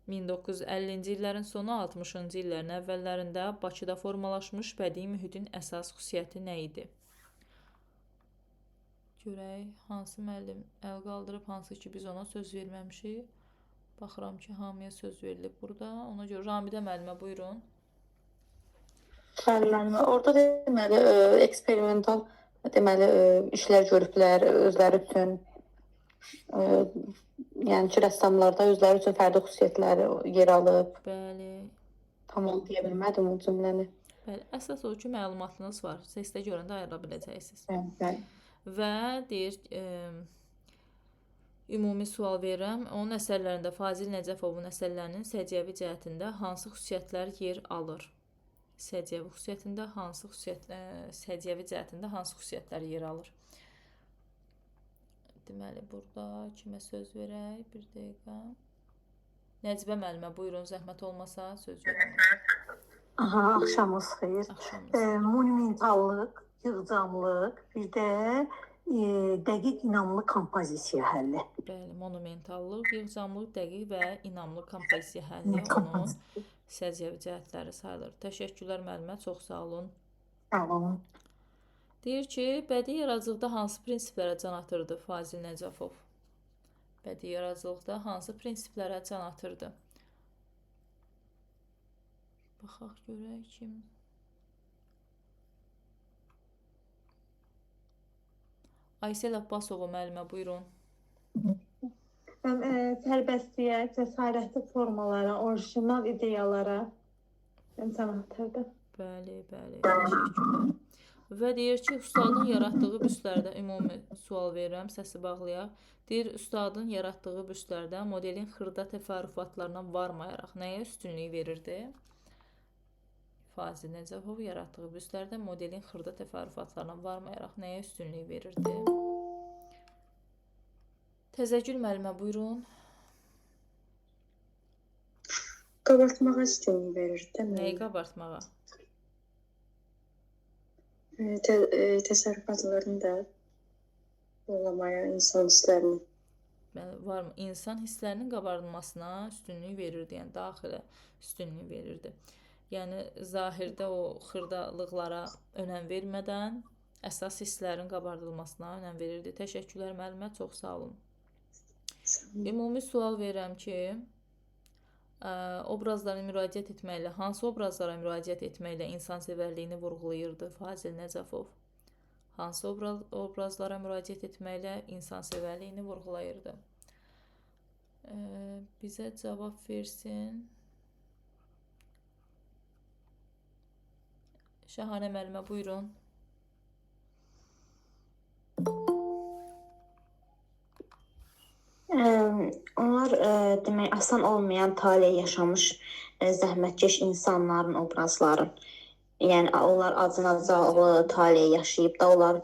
1950-ci illərin sonu 60-cı illərin əvvəllərində Bakıda formalaşmış bədii mühitin əsas xüsusiyyəti nə idi? Görək, hansı müəllim əl qaldırıb, hansı ki biz ona söz verməmişik. Baxıram ki, hamıya söz verilib burada. Ona görə Ramidə müəllimə buyurun. Orada deməli eksperimental deməli işlər görüblər özləri üçün. Yəni ki, rəssamlarda özləri üçün fərdi xüsusiyyətləri yer alıb. Bəli. Tamam deyə bilmədim o cümləni. Bəli, əsas o ki, məlumatınız var. Testə görəndə ayıra biləcəksiniz. Bəli. Və deyir, ümumi sual verirəm. Onun əsərlərində Fazil Nəcəfovun əsərlərinin səciyyəvi cəhətində hansı xüsusiyyətlər yer alır? Səciyyəvi xüsusiyyətində hansı səciyyəvi cəhətində hansı xüsusiyyətlər yer alır? Deməli, burada kimə söz verək? Bir dəqiqə. Nəcibə müəllimə, buyurun, zəhmət olmasa söz verək. Axşamınız xeyir. Monumentallıq, yığcamlıq, bir də dəqiq inamlı kompozisiya həlli. Bəli, monumentallıq, yığcamlıq, dəqiq və inamlı kompozisiya həlli onun səciyyəvi cəhətləri sayılır. Təşəkkürlər müəllimə, çox sağ olun. Sağ olun. Deyir ki, bədii yaradıcılıqda hansı prinsiplərə can atırdı Fazil Nəcəfov? Bədii yaradıcılıqda hansı prinsiplərə can atırdı? Baxaq görək kim? Aysel Abbasova müəllimə, buyurun. Sərbəstliyə, cəsarətli formalara, orijinal ideyalara can atırdı. Bəli, bəli, təşəkkürlər. Və deyir ki, ustadın yaratdığı büstlərdə, ümumi sual verirəm, səsi bağlayaq. Deyir, ustadın yaratdığı büstlərdə modelin xırda təfərrüfatlarından varmayaraq nəyə üstünlük verirdi? Fazil Nəcəfov yaratdığı büstlərdə modelin xırda təfərrüfatlarından varmayaraq nəyə üstünlük verirdi? Təzəgül müəllimə, buyurun. Qabartmağa üstünlük verirdi. Nəyi qabartmağa? Təsərrüfatlarını da yoxlamaya, insan hisslərini. Varmı? İnsan hisslərinin qabardılmasına üstünlük verirdi, yəni daxilə üstünlük verirdi. Yəni zahirdə o xırdalıqlara önəm vermədən əsas hisslərin qabardılmasına önəm verirdi. Təşəkkürlər müəllimə, çox sağ olun. Ümumi sual verirəm ki, obrazlara müraciət etməklə, hansı obrazlara müraciət etməklə insansevərliyini vurğulayırdı Fazil Nəcəfov? Hansı obrazlara müraciət etməklə insansevərliyini vurğulayırdı? Bizə cavab versin. Şahanə müəllimə, buyurun. Onlar demək asan olmayan taleyi yaşamış zəhmətkeş insanların obrazları. Yəni onlar acınacaqlı taleyi yaşayıb da onlar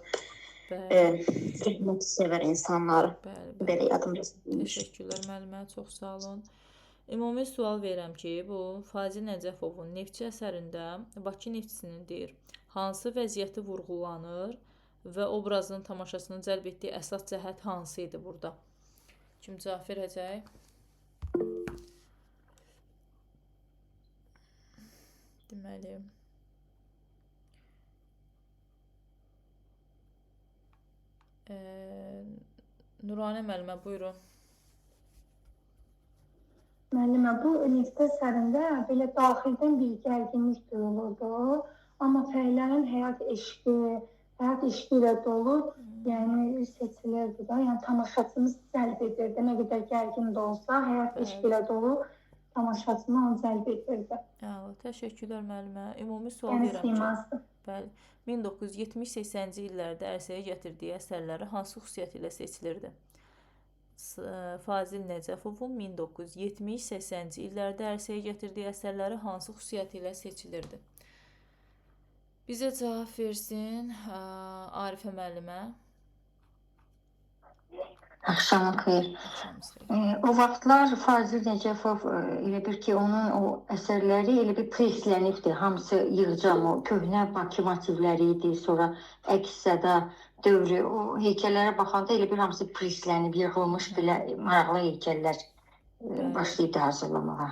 zəhmət sevər insanları. Belə yadımda. Təşəkkürlər müəllimə, çox sağ olun. Ümumi sual verirəm ki, bu Fazil Nəcəfovun Neftçi əsərində Bakı neftçisinin deyir, hansı vəziyyəti vurğulanır və obrazın tamaşasını cəlb etdiyi əsas cəhət hansı idi burada? Kim cavab verəcək? Deməli, Nuranə müəllimə, buyurun. Müəllimə, bu neftçi əsərində belə daxildən bir gərginlik duyulurdu, amma fərlərin həyat eşqi ilə dolu, yəni seçilirdi da, yəni tamaşaçımız cəlb edirdi. Nə qədər gərgin də olsa, həyat eşqi ilə dolu tamaşaçını onu cəlb edirdi. Təşəkkürlər müəllimə. Ümumi sual verirəm ki, bəli, 1970-80-ci illərdə ərsəyə gətirdiyi əsərləri hansı xüsusiyyət ilə seçilirdi? Fazil Nəcəfovun 1970-80-ci illərdə ərsəyə gətirdiyi əsərləri hansı xüsusiyyət ilə seçilirdi? Bizə cavab versin Arifə müəllimə. Axşamın xeyir. O vaxtlar Fazil Nəcəfov elə bir ki, onun o əsərləri elə bir preslənibdi. Hamısı yığcam, o köhnə Bakı motivləri idi. Sonra əks-səda dövrü, o heykəllərə baxanda elə bir hamısı preslənib, yığılmış belə maraqlı heykəllər başlayıb hazırlamağa.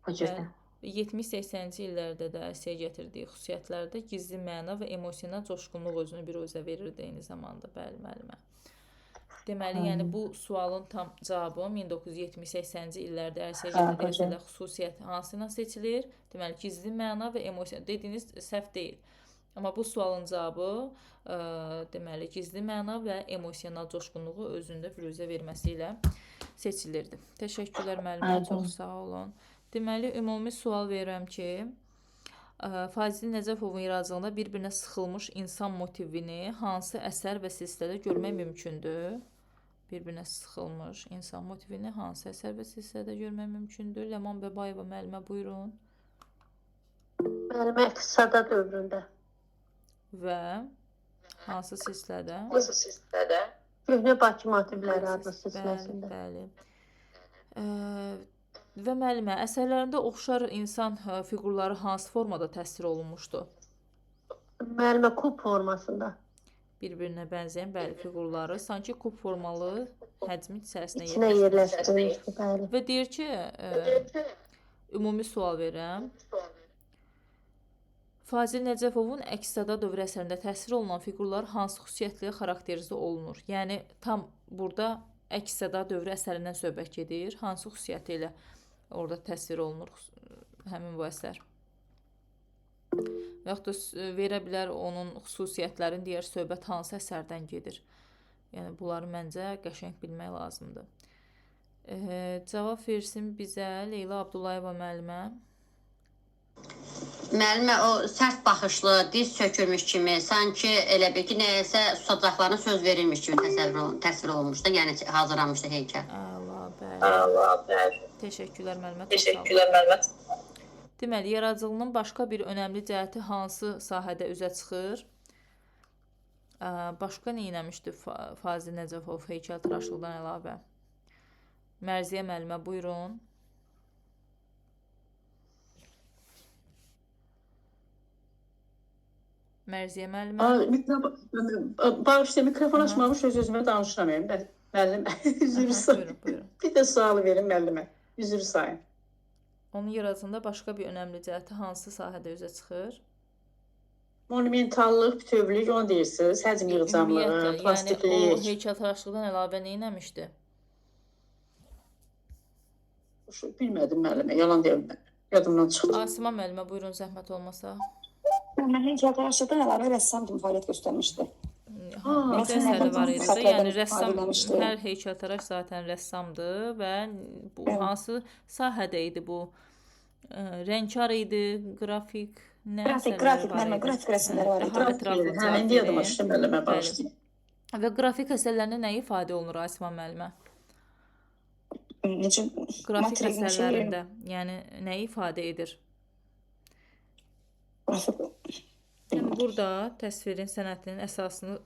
O cürdə. 70-80-ci illərdə də ərsəyə gətirdiyi xüsusiyyətlərdə gizli məna və emosional coşqunluq özünü bir özə verirdi eyni zamanda. Bəli, müəllimə. Deməli, yəni bu sualın tam cavabı 1970-80-ci illərdə ərsəyə gətirdiyi əsərlər xüsusiyyət hansına seçilir? Deməli, gizli məna və emosional. Dediyiniz səhv deyil. Amma bu sualın cavabı deməli, gizli məna və emosional coşqunluğu özündə büruzə verməsi ilə seçilirdi. Təşəkkürlər müəllimə, çox sağ olun. Deməli, ümumi sual verirəm ki, Fazil Nəcəfovun yaradıcılığında bir-birinə sıxılmış insan motivini hansı əsər və silsilədə görmək mümkündür? Bir-birinə sıxılmış insan motivini hansı əsər və silsilədə görmək mümkündür? Ləman Bəbayeva müəllimə, buyurun. Müəllimə iqtisada dövründə. Və hansı silsilədə? Hansı silsilədə? Köhnə Bakı motivləri adlı silsiləsində. Bəli. Və müəllimə, əsərlərində oxşar insan fiqurları hansı formada təsvir olunmuşdu? Müəllimə, kub formasında. bir-birinə bənzəyən bəli fiqurları sanki kub formalı həcmin içərisinə İçinə yerləşdirilmişdi, bəli. Və deyir ki, ümumi sual verirəm. Fazil Nəcəfovun əks-səda dövrü əsərində təsvir olunan fiqurlar hansı xüsusiyyətlə xarakterizə olunur? Yəni tam burada əks-səda dövrü əsərindən söhbət gedir. Hansı xüsusiyyəti ilə orada təsvir olunur həmin bu əsər? Və yaxud da verə bilər onun xüsusiyyətlərini deyər, söhbət hansı əsərdən gedir. Yəni, bunları məncə qəşəng bilmək lazımdır. Cavab versin bizə Leyla Abdullayeva müəllimə. Müəllimə, o sərt baxışlı, diz sökülmüş kimi, sanki elə bir ki, nəyəsə susacaqlarına söz verilmiş kimi təsvir olunmuşdu, yəni hazırlanmışdı heykəl. Bəli. Teşəkkürlər müəllimə. Teşəkkürlər müəllimə. Deməli, yaradıcılığının başqa bir önəmli cəhəti hansı sahədə üzə çıxır? Başqa nə eləmişdi Fazil Nəcəfov heykəltaraşlıqdan əlavə? Mərziyə müəllimə, buyurun. Mərziyə müəllimə. Bağışlayın, mikrofon açmamış öz-özümə danışamayım. Müəllim, üzr sayın. Bir də sualı verin müəllimə. Üzr sayın. Onun yaradıcılığında başqa bir önəmli cəhəti hansı sahədə üzə çıxır? Monumentallıq, bütövlük, onu deyirsiniz, həcm yığcamlığı, plastiklik. Yəni, o heykəltaraşlıqdan əlavə nə eləmişdi? Bilmədim müəllimə, yalan deyim. Yadımdan çıxdı. Asima müəllimə, buyurun, zəhmət olmasa. Mən heykəltaraşlıqdan əlavə rəssam kimi fəaliyyət göstərmişdi. Necə əsəri var idi də, yəni rəssam, hər heykəltaraş zaten rəssamdır və bu hansı sahədə idi bu? Rəngkar idi, qrafik, nə əsərləri var idi? Qrafik rəsmləri var idi. İndi yadıma düşdü müəllimə, bağışlayın. Və qrafik əsərlərində nə ifadə olunur Asima müəllimə? Qrafik əsərlərində, yəni nə ifadə edir? Yəni, burada təsvirin sənətinin əsasını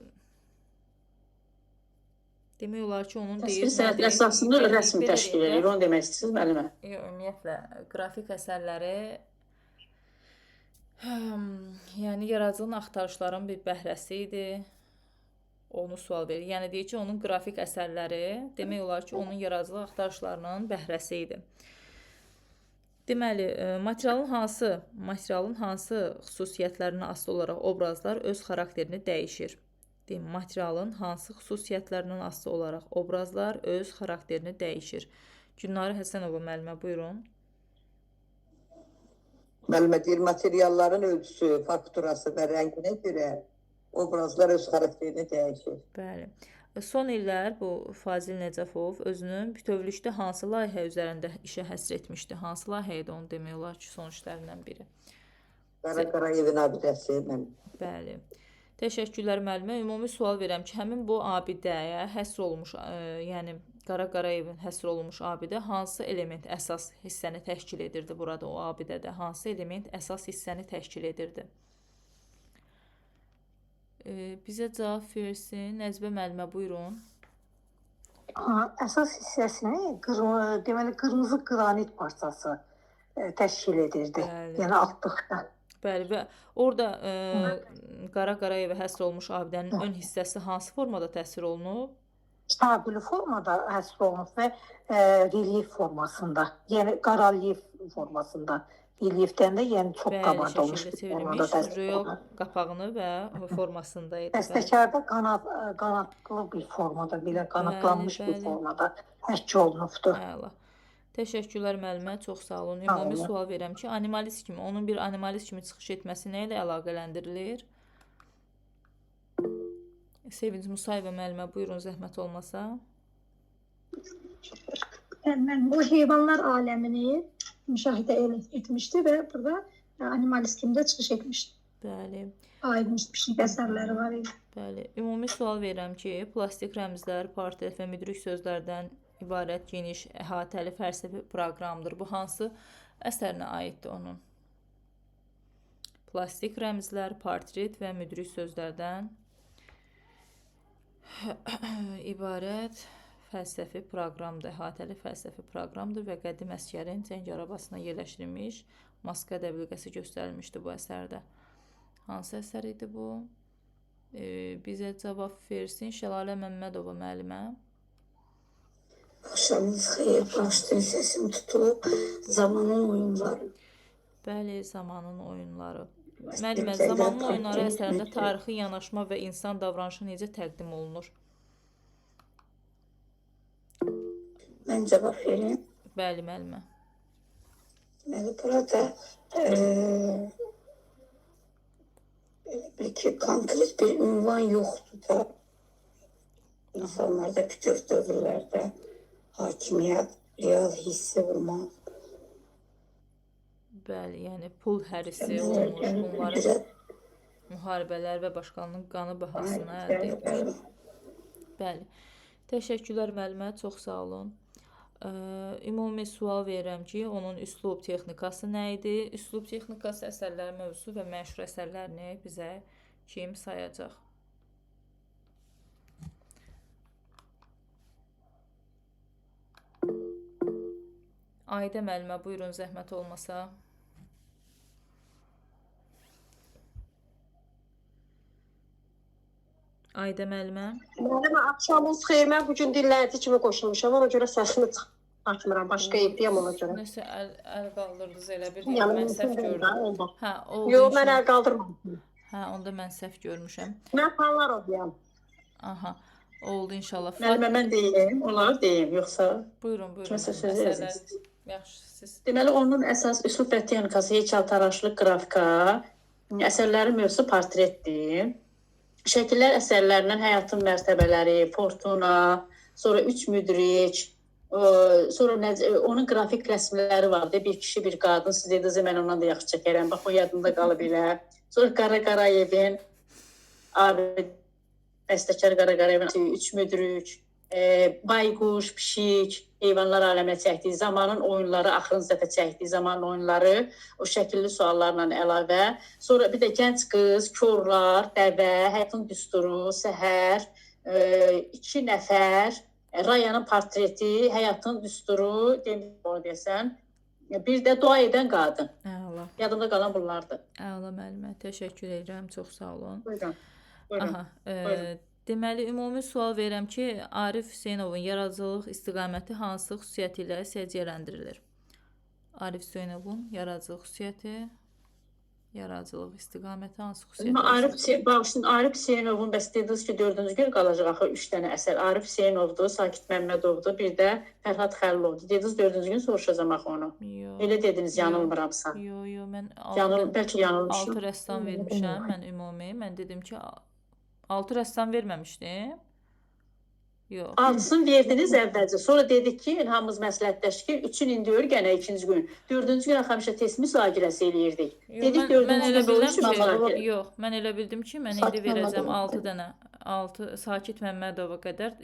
demək olar ki, onun deyir... Təsvir sənətinin əsasını rəsm təşkil edir, onu demək istəyirsiniz müəllimə? Ümumiyyətlə, qrafik əsərləri yəni yaradıcılığın axtarışların bir bəhrəsi idi. Onu sual verir. Yəni deyir ki, onun qrafik əsərləri demək olar ki, onun yaradıcılıq axtarışlarının bəhrəsi idi. Deməli, materialın hansı xüsusiyyətlərinə asılı olaraq obrazlar öz xarakterini dəyişir? Materialın hansı xüsusiyyətlərindən asılı olaraq obrazlar öz xarakterini dəyişir? Gülnarə Həsənova müəllimə, buyurun. Müəllimə deyir, materialların ölçüsü, fakturası və rənginə görə obrazlar öz xarakterini dəyişir. Bəli. Son illər bu Fazil Nəcəfov özünün bütövlükdə hansı layihə üzərində işə həsr etmişdi? Hansı layihə idi, onu demək olar ki, son işlərindən biri. Qara Qarayevin abidəsi. Bəli. Təşəkkürlər müəllimə. Ümumi sual verirəm ki, həmin bu abidəyə həsr olunmuş, yəni Qara Qarayevin həsr olunmuş abidə hansı element əsas hissəni təşkil edirdi burada o abidədə? Hansı element əsas hissəni təşkil edirdi? Bizə cavab versin. Nəzbə müəllimə, buyurun. Əsas hissəsini deməli qırmızı qranit parçası təşkil edirdi. Yəni altlıqda. Bəli, və orada Qara Qarayevə həsr olunmuş abidənin ön hissəsi hansı formada təsvir olunub? Stabili formada həsr olunub və relyef formasında, yəni qara relyef formasında. Relyefdən də yəni çox qabardılmış bir formada təsvir olunub. Röl qapağını və formasında idi. Dəstəkarda qanatlı bir formada, belə qanatlanmış bir formada həkk olunubdur. Təşəkkürlər müəllimə, çox sağ olun. Ümumi sual verirəm ki, animalist kimi, onun bir animalist kimi çıxış etməsi nə ilə əlaqələndirilir? Sevinç Musayeva müəllimə, buyurun, zəhmət olmasa. Mən bu heyvanlar aləmini müşahidə etmişdi və burada animalist kimi də çıxış etmişdi. Bəli. Aydınmış pişik əsərləri var idi. Bəli. Ümumi sual verirəm ki, plastik rəmzlər, portret və müdrik sözlərdən ibarət geniş, əhatəli fəlsəfi proqramdır. Bu hansı əsərinə aiddir onun? Plastik rəmzlər, portret və müdrik sözlərdən ibarət fəlsəfi proqramdır, əhatəli fəlsəfi proqramdır və qədim əsgərin cəng arabasına yerləşdirilmiş maska dəbilqəsi göstərilmişdi bu əsərdə. Hansı əsər idi bu? Bizə cavab versin Şəlalə Məmmədova müəllimə. Axşamınız xeyir, başlayın, səsim tutulub. Zamanın oyunları. Bəli, zamanın oyunları. Müəllimə, zamanın oyunları əsərində tarixi yanaşma və insan davranışı necə təqdim olunur? Mən cavab vereyim. Bəli, müəllimə. Deməli, burada belki konkret bir ünvan yoxdur da. İnsanlarda bütün dövrlərdə hakimiyyət, real hissi vurmaq. Bəli, yəni pul hərisi olmuş, bunları müharibələr və başqalarının qanı bahasına əldə etmiş. Bəli. Təşəkkürlər müəllimə, çox sağ olun. Ümumi sual verirəm ki, onun üslub texnikası nə idi? Üslub texnikası əsərlər mövzusu və məşhur əsərlərini bizə kim sayacaq? Aydə müəllimə, buyurun, zəhmət olmasa. Aydə müəllimə. Müəllimə, axşamınız xeyir. Mən bugün dilləyici kimi qoşulmuşam. Ona görə səsimi açmıram. Başqa evdəyəm ona görə. Nəsə əl qaldırdınız elə bir. Mən səhv gördüm. Yox, mən əl qaldırmadım. Hə, onda mən səhv görmüşəm. Mən fanlar oxuyam. Aha, oldu inşallah. Müəllimə, mən deyim, onları deyim, yoxsa? Buyurun, buyurun. Kiməsə söz verirsiniz. Yaxşı, siz. Deməli, onun əsas üslub və texnikası, heykəltaraşlıq, qrafika, əsərlərin mövzusu portretdir. Şəkillər əsərlərindən həyatın mərtəbələri, fortuna, sonra üç müdrik, sonra onun qrafik rəsmləri vardı. Bir kişi, bir qadın, siz dediniz, mən ondan da yaxşı çəkərəm. Bax, o yadımda qalıb elə. Sonra Qara Qarayevin, bəstəkar Qara Qarayevin üç müdrik, bayquş, pişik, heyvanlar aləminə çəkdiyi zamanın oyunları, axırıncı dəfə çəkdiyi zamanın oyunları, o şəkilli suallarla əlavə. Sonra bir də gənc qız, korlar, dəvə, həyatın düsturu, səhər, 2 nəfər, Rayanın portreti, həyatın düsturu, deyəsən, bir də dua edən qadın. Əla. Yadımda qalan bunlardır. Əla müəllimə, təşəkkür edirəm, çox sağ olun. Buyurun. Deməli, ümumi sual verirəm ki, Arif Hüseynovun yaradıcılıq istiqaməti hansı xüsusiyyəti ilə səciyyələndirilir? Arif Hüseynovun yaradıcılıq istiqaməti hansı xüsusiyyəti? Arif Hüseynovun bəs dediniz ki, 4-cü gün qalacaq axı 3 dənə əsər. Arif Hüseynovdur, Sakit Məmmədovdur, bir də Fərhad Xəlilovdur. Dediniz 4-cü gün soruşacağım axı onu. Elə dediniz, yanılmıramsa. Yox, mən bəlkə yanılmışım. 6 rəssam vermişəm, mən ümumi. Mən dedim ki, 6 rəssam verməmişdim. Yox. 6-sını verdiniz əvvəlcə. Sonra dedik ki, hamımız məsləhətləşdik ki, 3-ün indi ör, gənə 2-ci gün. 4-cü gün həmişə test müzakirəsi eləyirdik. Dedik 4-cü gün bölüşmə. Yox, mən elə bildim ki, mən indi verəcəm 6 dənə. 6 Sakit Məmmədova qədər.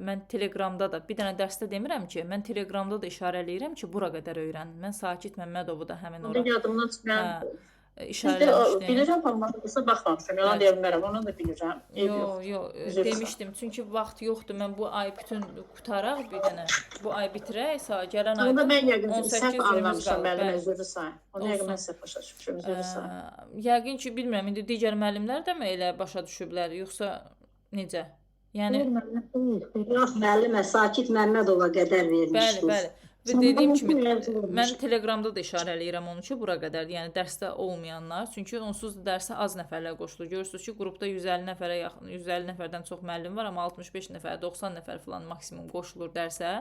Mən Telegramda da, bir dənə dərsdə demirəm ki, mən Telegramda da işarə eləyirəm ki, bura qədər öyrənin. Mən Sakit Məmmədovu da həmin ora. Yadımdan çıxmayan. İşarələmişdim. Bilirəm, amma baxmamışam, yalan deyə bilmərəm, onu da bilirəm. Yox, demişdim, çünki vaxt yoxdur, mən bu ay bütün qutaraq bir dənə, bu ay bitirək, gələn ayda 18 günümüz qalır. Onda mən yəqin səhv anlamışam, müəllimə, üzrü say. Onu yəqin mən səhv başa düşmüşəm, üzrü say. Yəqin ki, bilmirəm, indi digər müəllimlər də mi elə başa düşüblər, yoxsa necə? Yəni... Yox, müəllimə, Sakit Məmmədova qədər vermişdiniz. Bəli. Və dediyim kimi, mən Telegramda da işarə eləyirəm onu ki, bura qədərdir. Yəni, dərsdə olmayanlar. Çünki onsuz da dərsə az nəfərlər qoşulur. Görürsünüz ki, qrupda 150 nəfərə yaxın, 150 nəfərdən çox müəllim var, amma 65 nəfər, 90 nəfər falan maksimum qoşulur dərsə.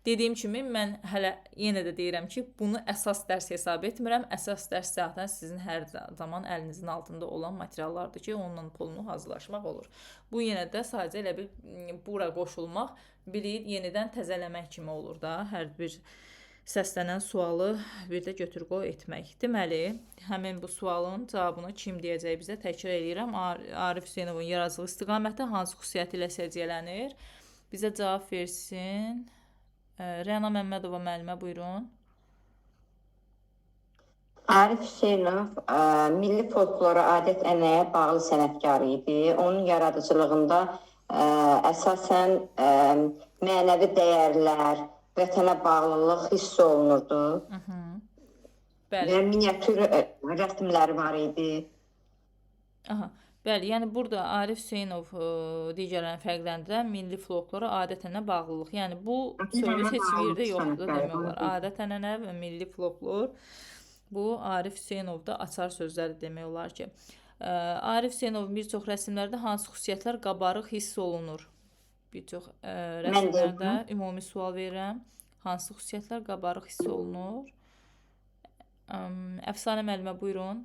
Dediyim kimi, mən hələ yenə də deyirəm ki, bunu əsas dərs hesab etmirəm. Əsas dərs zaten sizin hər zaman əlinizin altında olan materiallardır ki, onunla pulunu hazırlaşmaq olur. Bu yenə də sadəcə elə bir bura qoşulmaq, bilir, yenidən təzələmək kimi olur da, hər bir səslənən sualı bir də götür-qoy etmək. Deməli, həmin bu sualın cavabını kim deyəcək bizə təkrar edirəm. Arif Hüseynovun yaradıcılıq istiqaməti hansı xüsusiyyəti ilə səciyyələnir? Bizə cavab versin. Rəna Məmmədova müəllimə, buyurun. Arif Hüseynov milli folklora, adət-ənənəyə bağlı sənətkar idi. Onun yaradıcılığında əsasən mənəvi dəyərlər, vətənə bağlılıq hiss olunurdu. Və miniatür rəsmləri var idi. Bəli, yəni burada Arif Hüseynov digərlərini fərqləndirən milli folklora, adət-ənənə bağlılıq. Yəni bu söz heç bir yerdə yoxdur da demək olar. Adət-ənənə və milli folklor bu Arif Hüseynovda açar sözləri demək olar ki. Arif Hüseynovun bir çox rəsmlərdə hansı xüsusiyyətlər qabarıq hiss olunur? Bir çox rəsmlərdə ümumi sual verirəm. Hansı xüsusiyyətlər qabarıq hiss olunur? Əfsanə müəllimə, buyurun.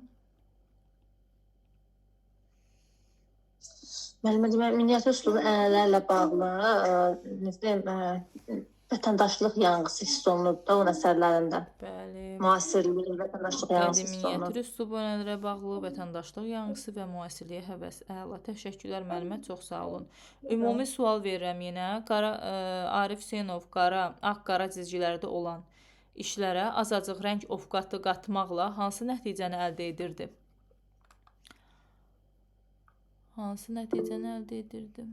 Müəllimə, demək, miniatür üslubu ənənələrlə bağlı, vətəndaşlıq yanğısı hiss olunur da onun əsərlərində. Bəli. Müasirliyin vətəndaşlıq yanğısı hiss olunur. Miniatür üslubu ənənələrə bağlı, vətəndaşlıq yanğısı və müasirliyə həvəs. Əla, təşəkkürlər müəllimə, çox sağ olun. Ümumi sual verirəm yenə. Arif Hüseynov ağ-qara cizgilərdə olan işlərə azacıq rəng ovqatı qatmaqla hansı nəticəni əldə edirdi? Hansı nəticəni əldə edirdi?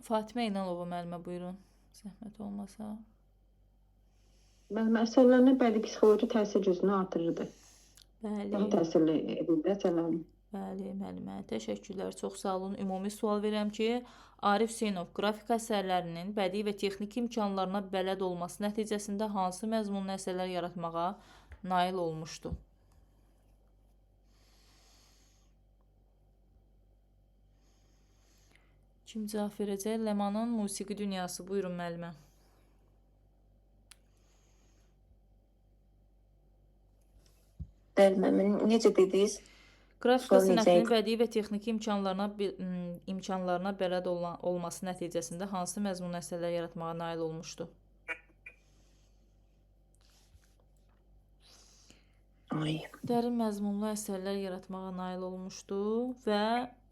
Fatimə İnanova müəllimə, buyurun. Zəhmət olmasa. Müəllimə, əsərlərinə bədii psixoloji təsir gücünü artırırdı. Bəli. Daha təsirli edirdi əsərlərini. Bəli, müəllimə, təşəkkürlər, çox sağ olun. Ümumi sual verirəm ki, Arif Hüseynov qrafik əsərlərinin bədii və texniki imkanlarına bələd olması nəticəsində hansı məzmunlu əsərlər yaratmağa nail olmuşdu? Kim cavab verəcək? Ləmanın musiqi dünyası. Buyurun müəllimə. Bəli, müəllimə, necə dediniz? Qrafika sənətinin bədii və texniki imkanlarına bələd olması nəticəsində hansı məzmunlu əsərlər yaratmağa nail olmuşdu? Dərin məzmunlu əsərlər yaratmağa nail olmuşdu və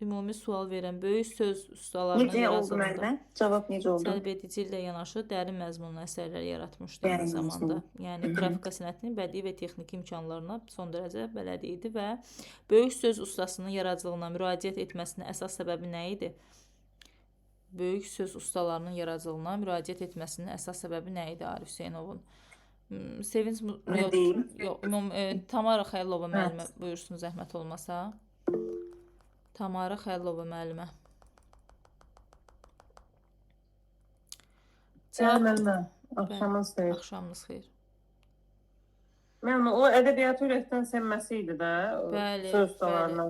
ümumi sual verən böyük söz ustalarının yaradılığında Cavab necə oldu? cəlb edici ilə yanaşı dərin məzmunlu əsərlər yaratmışdı aynı zamanda. Yəni qrafika sənətinin bədii və texniki imkanlarına son dərəcə bələd idi və böyük söz ustasının yaradıcılığına müraciət etməsinin əsas səbəbi nə idi? Böyük söz ustalarının yaradıcılığına müraciət etməsinin əsas səbəbi nə idi Arif Hüseynovun? Sevinç Tamara Xəylova müəllimə, buyursun zəhmət olmasa. Tamara Xəylova müəllimə. Müəllimə, axşamınız xeyir. Axşamınız xeyir. Müəllimə, o ədəbiyyatı ürəkdən sevməsi idi də, söz ustalarına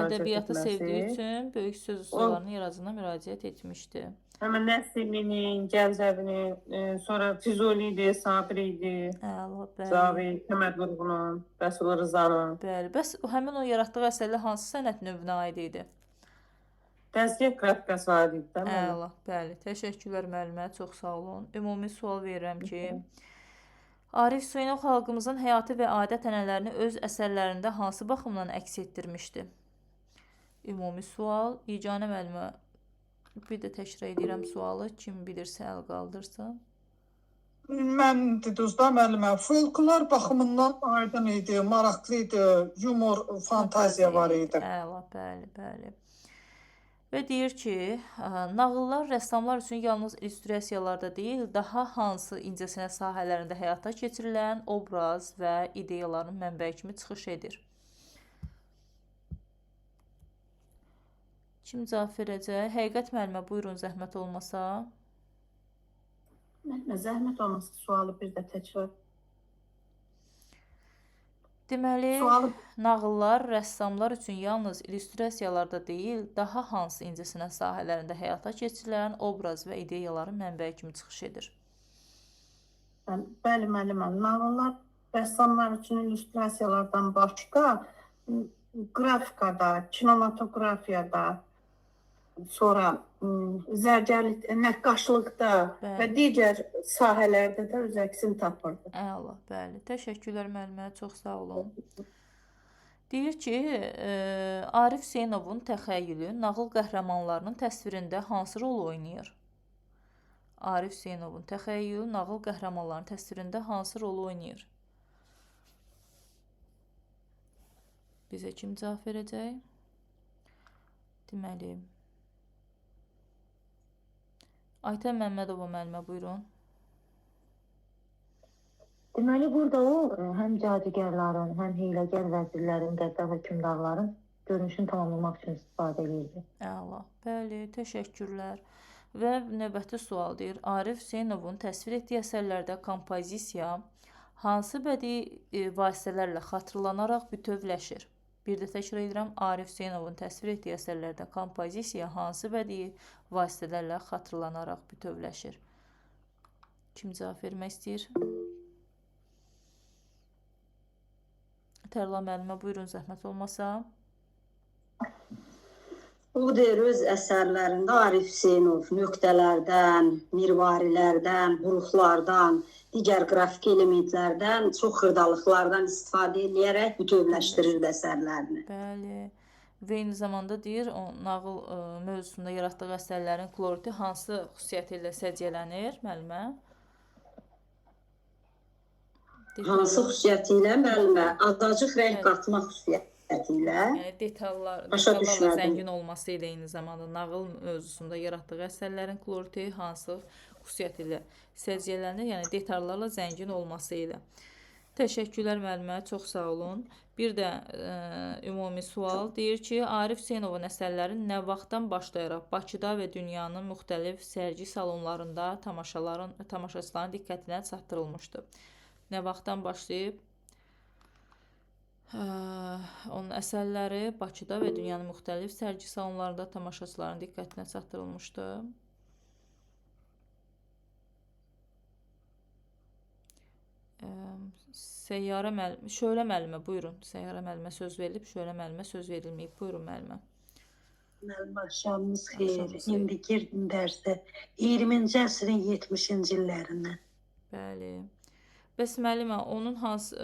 Ədəbiyyatı sevdiyi üçün böyük söz ustalarının yaradıcılığına müraciət etmişdi. Həmən Nəsiminin, Gəncəvinin, sonra Füzuli idi, Sabri idi, Cavid, Həməd Vurğunun, Rəsul Rızanın. Bəli, bəs həmin o yaratdığı əsərlər hansı sənət növünə aid idi? Təzyiq qrafikası aid idi də. Əla, bəli, təşəkkürlər müəllimə, çox sağ olun. Ümumi sual verirəm ki, Arif Hüseynov xalqımızın həyatı və adət-ənənələrini öz əsərlərində hansı baxımdan əks etdirmişdi? Ümumi sual, Yeganə müəllimə, bir də təkrar edirəm sualı, kim bilirsə əl qaldırsın. Mən deduzda müəllimə, folklor baxımından aydın idi, maraqlı idi, yumor, fantaziya var idi. Əla, bəli, bəli. Və deyir ki, nağıllar rəssamlar üçün yalnız illüstrasiyalarda deyil, daha hansı incəsənət sahələrində həyata keçirilən obraz və ideyaların mənbəyi kimi çıxış edir? Kim cavab verəcək? Həqiqət müəllimə, buyurun zəhmət olmasa. Zəhmət olmasa sualı bir də təkrar. Deməli, nağıllar rəssamlar üçün yalnız illüstrasiyalarda deyil, daha hansı incəsənət sahələrində həyata keçirilən obraz və ideyaların mənbəyi kimi çıxış edir? Bəli, müəllimə, nağıllar rəssamlar üçün illüstrasiyalardan başqa qrafikada, kinematografiyada, sonra zərgərlik, nəqqaşlıqda və digər sahələrdə də öz əksini tapırdı. Əla, bəli. Təşəkkürlər müəllimə, çox sağ olun. Deyir ki, Arif Hüseynovun təxəyyülü nağıl qəhrəmanlarının təsvirində hansı rol oynayır? Arif Hüseynovun təxəyyülü nağıl qəhrəmanlarının təsvirində hansı rol oynayır? Bizə kim cavab verəcək? Deməli, Aytən Məmmədova müəllimə, buyurun. Deməli burada o həm cadugarların, həm hiyləgər vəzirlərin, qəddar hökmdarların görünüşünü tamamlamaq üçün istifadə edirdi. Əla. Bəli, təşəkkürlər. Və növbəti sual deyir. Arif Hüseynovun təsvir etdiyi əsərlərdə kompozisiya hansı bədii vasitələrlə xatırlanaraq bütövləşir? Bir də təkrar edirəm. Arif Hüseynovun təsvir etdiyi əsərlərdə kompozisiya hansı bədii vasitələrlə xatırlanaraq bütövləşir? Kim cavab vermək istəyir? Tərla müəllimə, buyurun, zəhmət olmasa. O deyir öz əsərlərində Arif Hüseynov nöqtələrdən, mirvarilərdən, buruqlardan, digər qrafik elementlərdən, çox xırdalıqlardan istifadə edərək bütövləşdirir əsərlərini. Bəli. Və eyni zamanda deyir, o nağıl mövzusunda yaratdığı əsərlərin koloriti hansı xüsusiyyəti ilə səciyyələnir, müəllimə? Hansı xüsusiyyəti ilə müəllimə? Azacıq rəng qatmaq xüsusiyyəti ilə. Yəni detallarla zəngin olması ilə eyni zamanda nağıl mövzusunda yaratdığı əsərlərin koloriti hansı xüsusiyyəti ilə səciyyələnir? Yəni detallarla zəngin olması ilə. Təşəkkürlər müəllimə, çox sağ olun. Bir də ümumi sual deyir ki, Arif Hüseynovun əsərləri nə vaxtdan başlayaraq Bakıda və dünyanın müxtəlif sərgi salonlarında tamaşaçıların diqqətinə çatdırılmışdı? Nə vaxtdan başlayıb onun əsərləri Bakıda və dünyanın müxtəlif sərgi salonlarında tamaşaçıların diqqətinə çatdırılmışdı? Səyyarə müəllimə, Şölə müəllimə, buyurun. Səyyarə müəllimə söz verilib, Şölə müəllimə söz verilməyib. Buyurun müəllimə. Müəllimə, axşamınız xeyir. İndi girdim dərsə 20-ci əsrin 70-ci illərindən. Bəli. Bəs müəllimə, onun hansı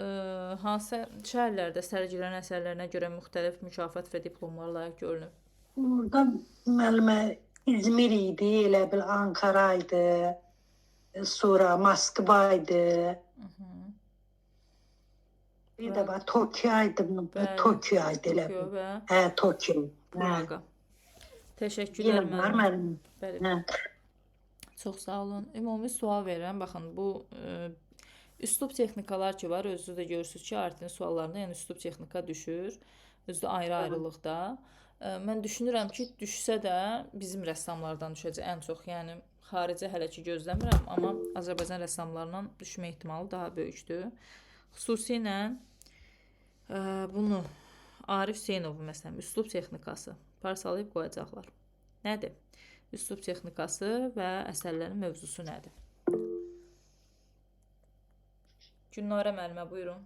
şəhərlərdə sərgilənən əsərlərinə görə müxtəlif mükafat və diplomlar layiq görünüb? Burada müəllimə İzmir idi, elə bil Ankara idi, sonra Moskva idi. Bir də Tokyo idi, Tokyo idi elə bil. Hə, Tokyo. Praqa. Təşəkkürlər müəllimə. Bəli. Çox sağ olun. Ümumi sual verirəm. Baxın, bu üslub texnikalar ki var, özünüz də görürsünüz ki, Arifin suallarında yəni üslub texnika düşür. Özü də ayrı-ayrılıqda. Mən düşünürəm ki, düşsə də bizim rəssamlardan düşəcək ən çox. Yəni, xaricə hələ ki gözləmirəm, amma Azərbaycan rəssamlarından düşmə ehtimalı daha böyükdür. Xüsusilə bunu Arif Hüseynovun məsələn, üslub texnikası parçalayıb qoyacaqlar. Nədir? Üslub texnikası və əsərlərin mövzusu nədir? Gülnarə müəllimə, buyurun.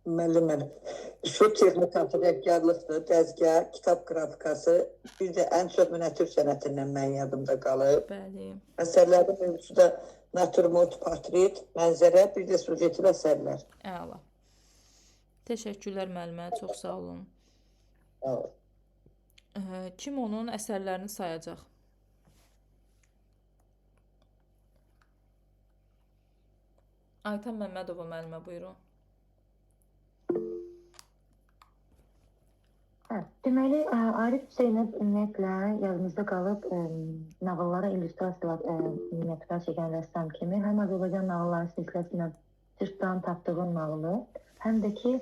Müəllimə, üslub texnikası rəngkarlıqdır, dəzgah, kitab qrafikası, bir də ən çox miniatür sənətindən mənim yadımda qalıb. Bəli. Əsərlərin mövzusu da naturmort, portret, mənzərə, bir də sujetli əsərlər. Əla. Təşəkkürlər müəllimə, çox sağ olun. Kim onun əsərlərini sayacaq? Aytan Məmmədova müəllimə, buyurun. Deməli, Arif Hüseynov ümumiyyətlə yadımızda qalıb nağıllara illüstrasiyalar miniatürlər çəkən rəssam kimi həm Azərbaycan nağılları silsiləsindən Türkdan tapdığım nağılı, həm də ki,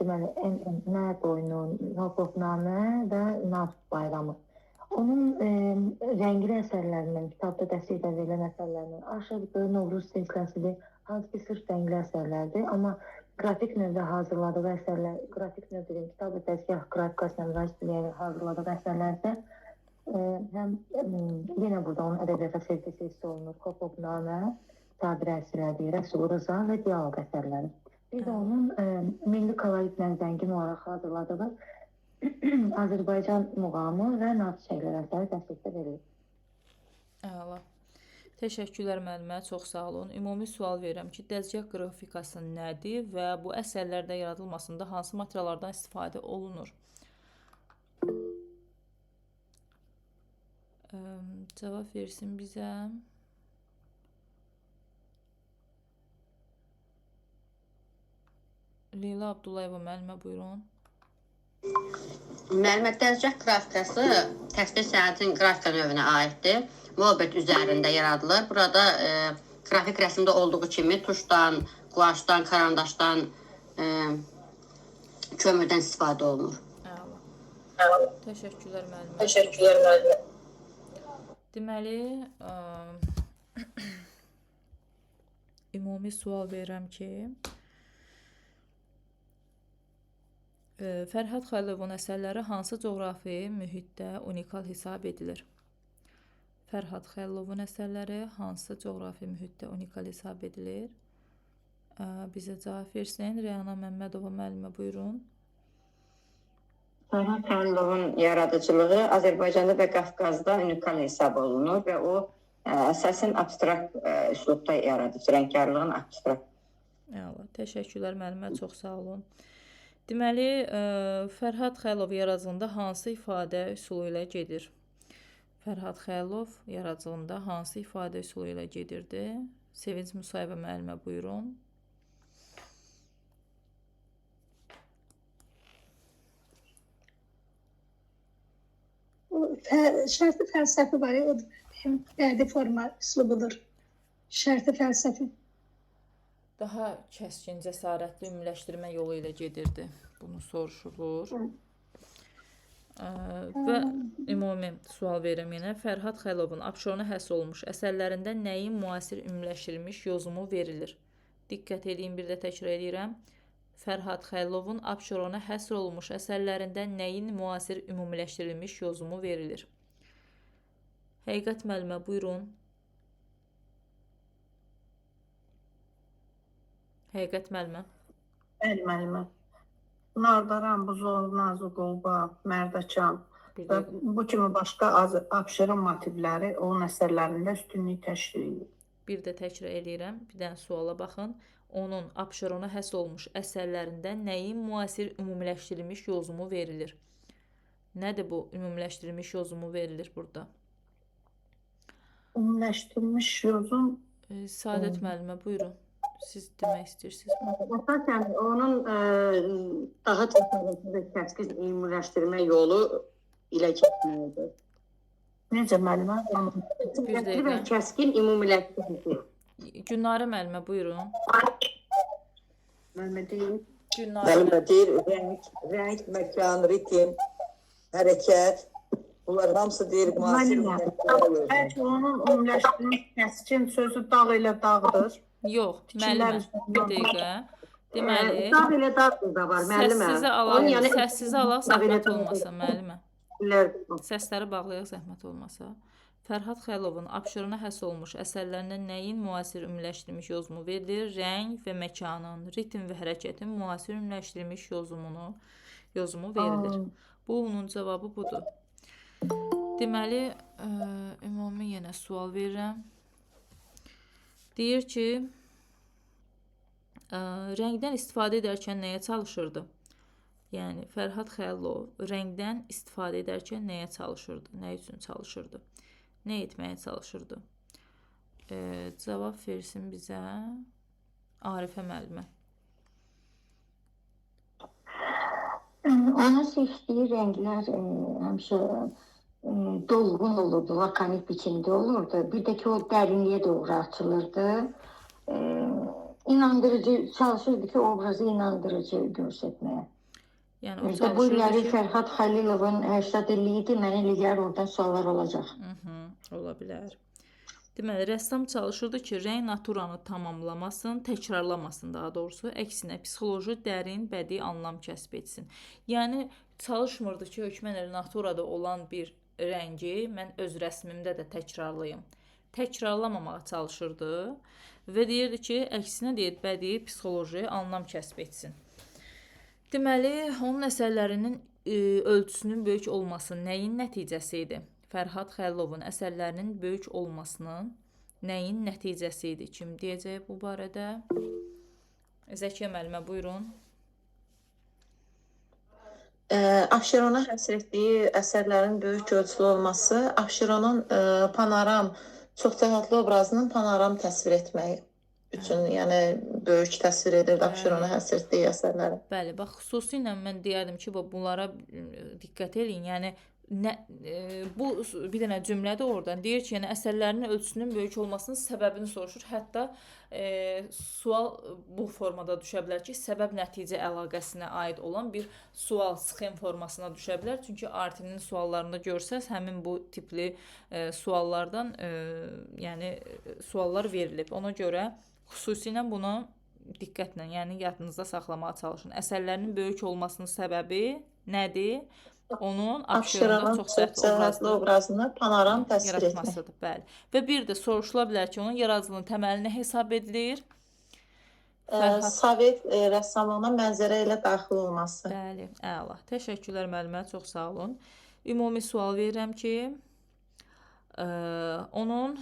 deməli, Mərd oyunu, Hopofnamə və Naz bayramı. Onun rəngli əsərlərindən, kitabda dəstəklə verilən əsərlərindən Aşıq Novruz silsiləsidir, hansı ki, sırf rəngli əsərlərdir, amma qrafik növdə hazırladığı əsərlər, qrafik növ dedim, kitab və dəzgah qrafikasına müraciət hazırladığı əsərlərdə həm yenə burada onun ədəbiyyata sevgisi hiss olunur, Hopofnamə, Sabir Əsirədi, Rəsul Rıza və dialoq əsərləri. Bir də onun milli koloritlə zəngin olaraq hazırladığı Azərbaycan muğamı və naz çiçəkləri əsəri dəstəkdə verilir. Əla. Təşəkkürlər müəllimə, çox sağ olun. Ümumi sual verirəm ki, dəzgah qrafikası nədir və bu əsərlərdə yaradılmasında hansı materiallardan istifadə olunur? Cavab versin bizə. Leyla Abdullayeva müəllimə, buyurun. Müəllimə, dəzgah qrafikası təsvir sənətinin qrafika növünə aiddir. Molbert üzərində yaradılır. Burada qrafik rəsmdə olduğu kimi tuşdan, quaşdan, karandaşdan, kömürdən istifadə olunur. Təşəkkürlər müəllimə. Təşəkkürlər müəllimə. Deməli, ümumi sual verirəm ki, Fərhad Xəlilovun əsərləri hansı coğrafi mühitdə unikal hesab edilir? Fərhad Xəlilovun əsərləri hansı coğrafi mühitdə unikal hesab edilir? Bizə cavab versin. Rəana Məmmədova müəllimə, buyurun. Fərhad Xəlilovun yaradıcılığı Azərbaycanda və Qafqazda unikal hesab olunur və o əsasən abstrakt üslubda yaradır, rəngkarlığın abstrakt. Təşəkkürlər müəllimə, çox sağ olun. Deməli, Fərhad Xəlilov yaradıcılığında hansı ifadə üsulu ilə gedir? Fərhad Xəlilov yaradıcılığında hansı ifadə üsulu ilə gedirdi? Sevinç Musayeva müəllimə, buyurun. Şərti fəlsəfi var, o bədi forma üslubudur. Şərti fəlsəfi. Daha kəskin, cəsarətli ümumiləşdirmə yolu ilə gedirdi. Bunu soruşulur. Və ümumi sual verirəm yenə. Fərhad Xəlilovun Abşerona həsr olunmuş əsərlərində nəyin müasir ümumiləşdirilmiş yozumu verilir? Diqqət edin, bir də təkrar edirəm. Fərhad Xəlilovun Abşerona həsr olunmuş əsərlərində nəyin müasir ümumiləşdirilmiş yozumu verilir? Həqiqət müəllimə, buyurun. Həqiqət müəllimə. Bəli, müəllimə. Nardaran, Buzov, Nazuqova, Mərdəkan və bu kimi başqa Abşeron motivləri onun əsərlərində üstünlük təşkil edir. Bir də təkrar edirəm, bir dənə suala baxın. Onun Abşerona həsr olunmuş əsərlərində nəyin müasir ümumiləşdirilmiş yozumu verilir? Nədir bu ümumiləşdirilmiş yozumu verilir burada? Ümumiləşdirilmiş yozum... Saadət müəllimə, buyurun. Siz demək istəyirsiniz mi? Əsasən onun daha təsərrüflü və kəskin ümumiləşdirmə yolu ilə keçməlidir. Necə müəllimə? Təsərrüflü və kəskin ümumiləşdirmə. Günarə müəllimə, buyurun. Müəllimə deyim. Müəllimə deyir, rəng, məkan, ritim, hərəkət, bunlar hamısı deyir müasir. Bəlkə onun ümumiləşdirilmiş kəskin sözü dağ ilə dağdır. Yox, müəllimə, bir dəqiqə. Deməli, dağ ilə dağdır da var, müəllimə. Səssizi alaq, zəhmət olmasa, müəllimə. Səsləri bağlayaq, zəhmət olmasa. Fərhad Xəlilovun Abşerona həsr olunmuş əsərlərində nəyin müasir ümumiləşdirilmiş yozumu verilir? Rəng və məkanın, ritm və hərəkətin müasir ümumiləşdirilmiş yozumu verilir. Bunun cavabı budur. Deməli, ümumi yenə sual verirəm. Deyir ki, rəngdən istifadə edərkən nəyə çalışırdı? Yəni, Fərhad Xəlilov rəngdən istifadə edərkən nəyə çalışırdı? Nə üçün çalışırdı? Nə etməyə çalışırdı? Cavab versin bizə Arifə müəllimə. Onun seçdiyi rənglər həmişə dolğun olurdu, lakanik biçimdə olurdu. Bir də ki, o dərinliyə doğru açılırdı. İnandırıcı, çalışırdı ki, obrazı inandırıcı göstərməyə. Bu illəri Fərhad Xəlilovun 80 illiyi idi, mənə elə gəlir oradan suallar olacaq. Ola bilər. Deməli, rəssam çalışırdı ki, rəng naturanı tamamlamasın, təkrarlamasın daha doğrusu. Əksinə, psixoloji dərin, bədii anlam kəsb etsin. Yəni, çalışmırdı ki, hökmən naturada olan bir rəngi mən öz rəsmimdə də təkrarlayım. Təkrarlamamağa çalışırdı və deyirdi ki, əksinə deyir, bədii, psixoloji anlam kəsb etsin. Deməli, onun əsərlərinin ölçüsünün böyük olması nəyin nəticəsi idi? Fərhad Xəlilovun əsərlərinin böyük olmasının nəyin nəticəsi idi? Kim deyəcək bu barədə? Zəkiyə müəllimə, buyurun. Abşerona həsr etdiyi əsərlərin böyük ölçülü olması Abşeronun panoram, çoxcəhətli obrazının panoram təsvir etməyi üçün, yəni böyük təsvir edirdi Abşerona həsr etdiyi əsərləri. Bəli, bax, xüsusilə mən deyərdim ki, bunlara diqqət edin. Yəni, Bu bir dənə cümlədə oradan deyir ki, yəni əsərlərinin ölçüsünün böyük olmasının səbəbini soruşur. Hətta sual bu formada düşə bilər ki, səbəb-nəticə əlaqəsinə aid olan bir sual, sxem formasına düşə bilər. Çünki Artinin suallarında görsəz, həmin bu tipli suallardan yəni suallar verilib. Ona görə xüsusilə buna diqqətlə, yəni yadınızda saxlamağa çalışın. Əsərlərinin böyük olmasının səbəbi nədir? Onun Abşeronun çox səhətli obrazını panoram təsvir etməsidir. Bəli. Və bir də soruşula bilər ki, onun yaradıcılığının təməli nə hesab edilir? Sovet rəssamlığına mənzərə ilə daxil olması. Bəli, əla. Təşəkkürlər müəllimə, çox sağ olun. Ümumi sual verirəm ki, onun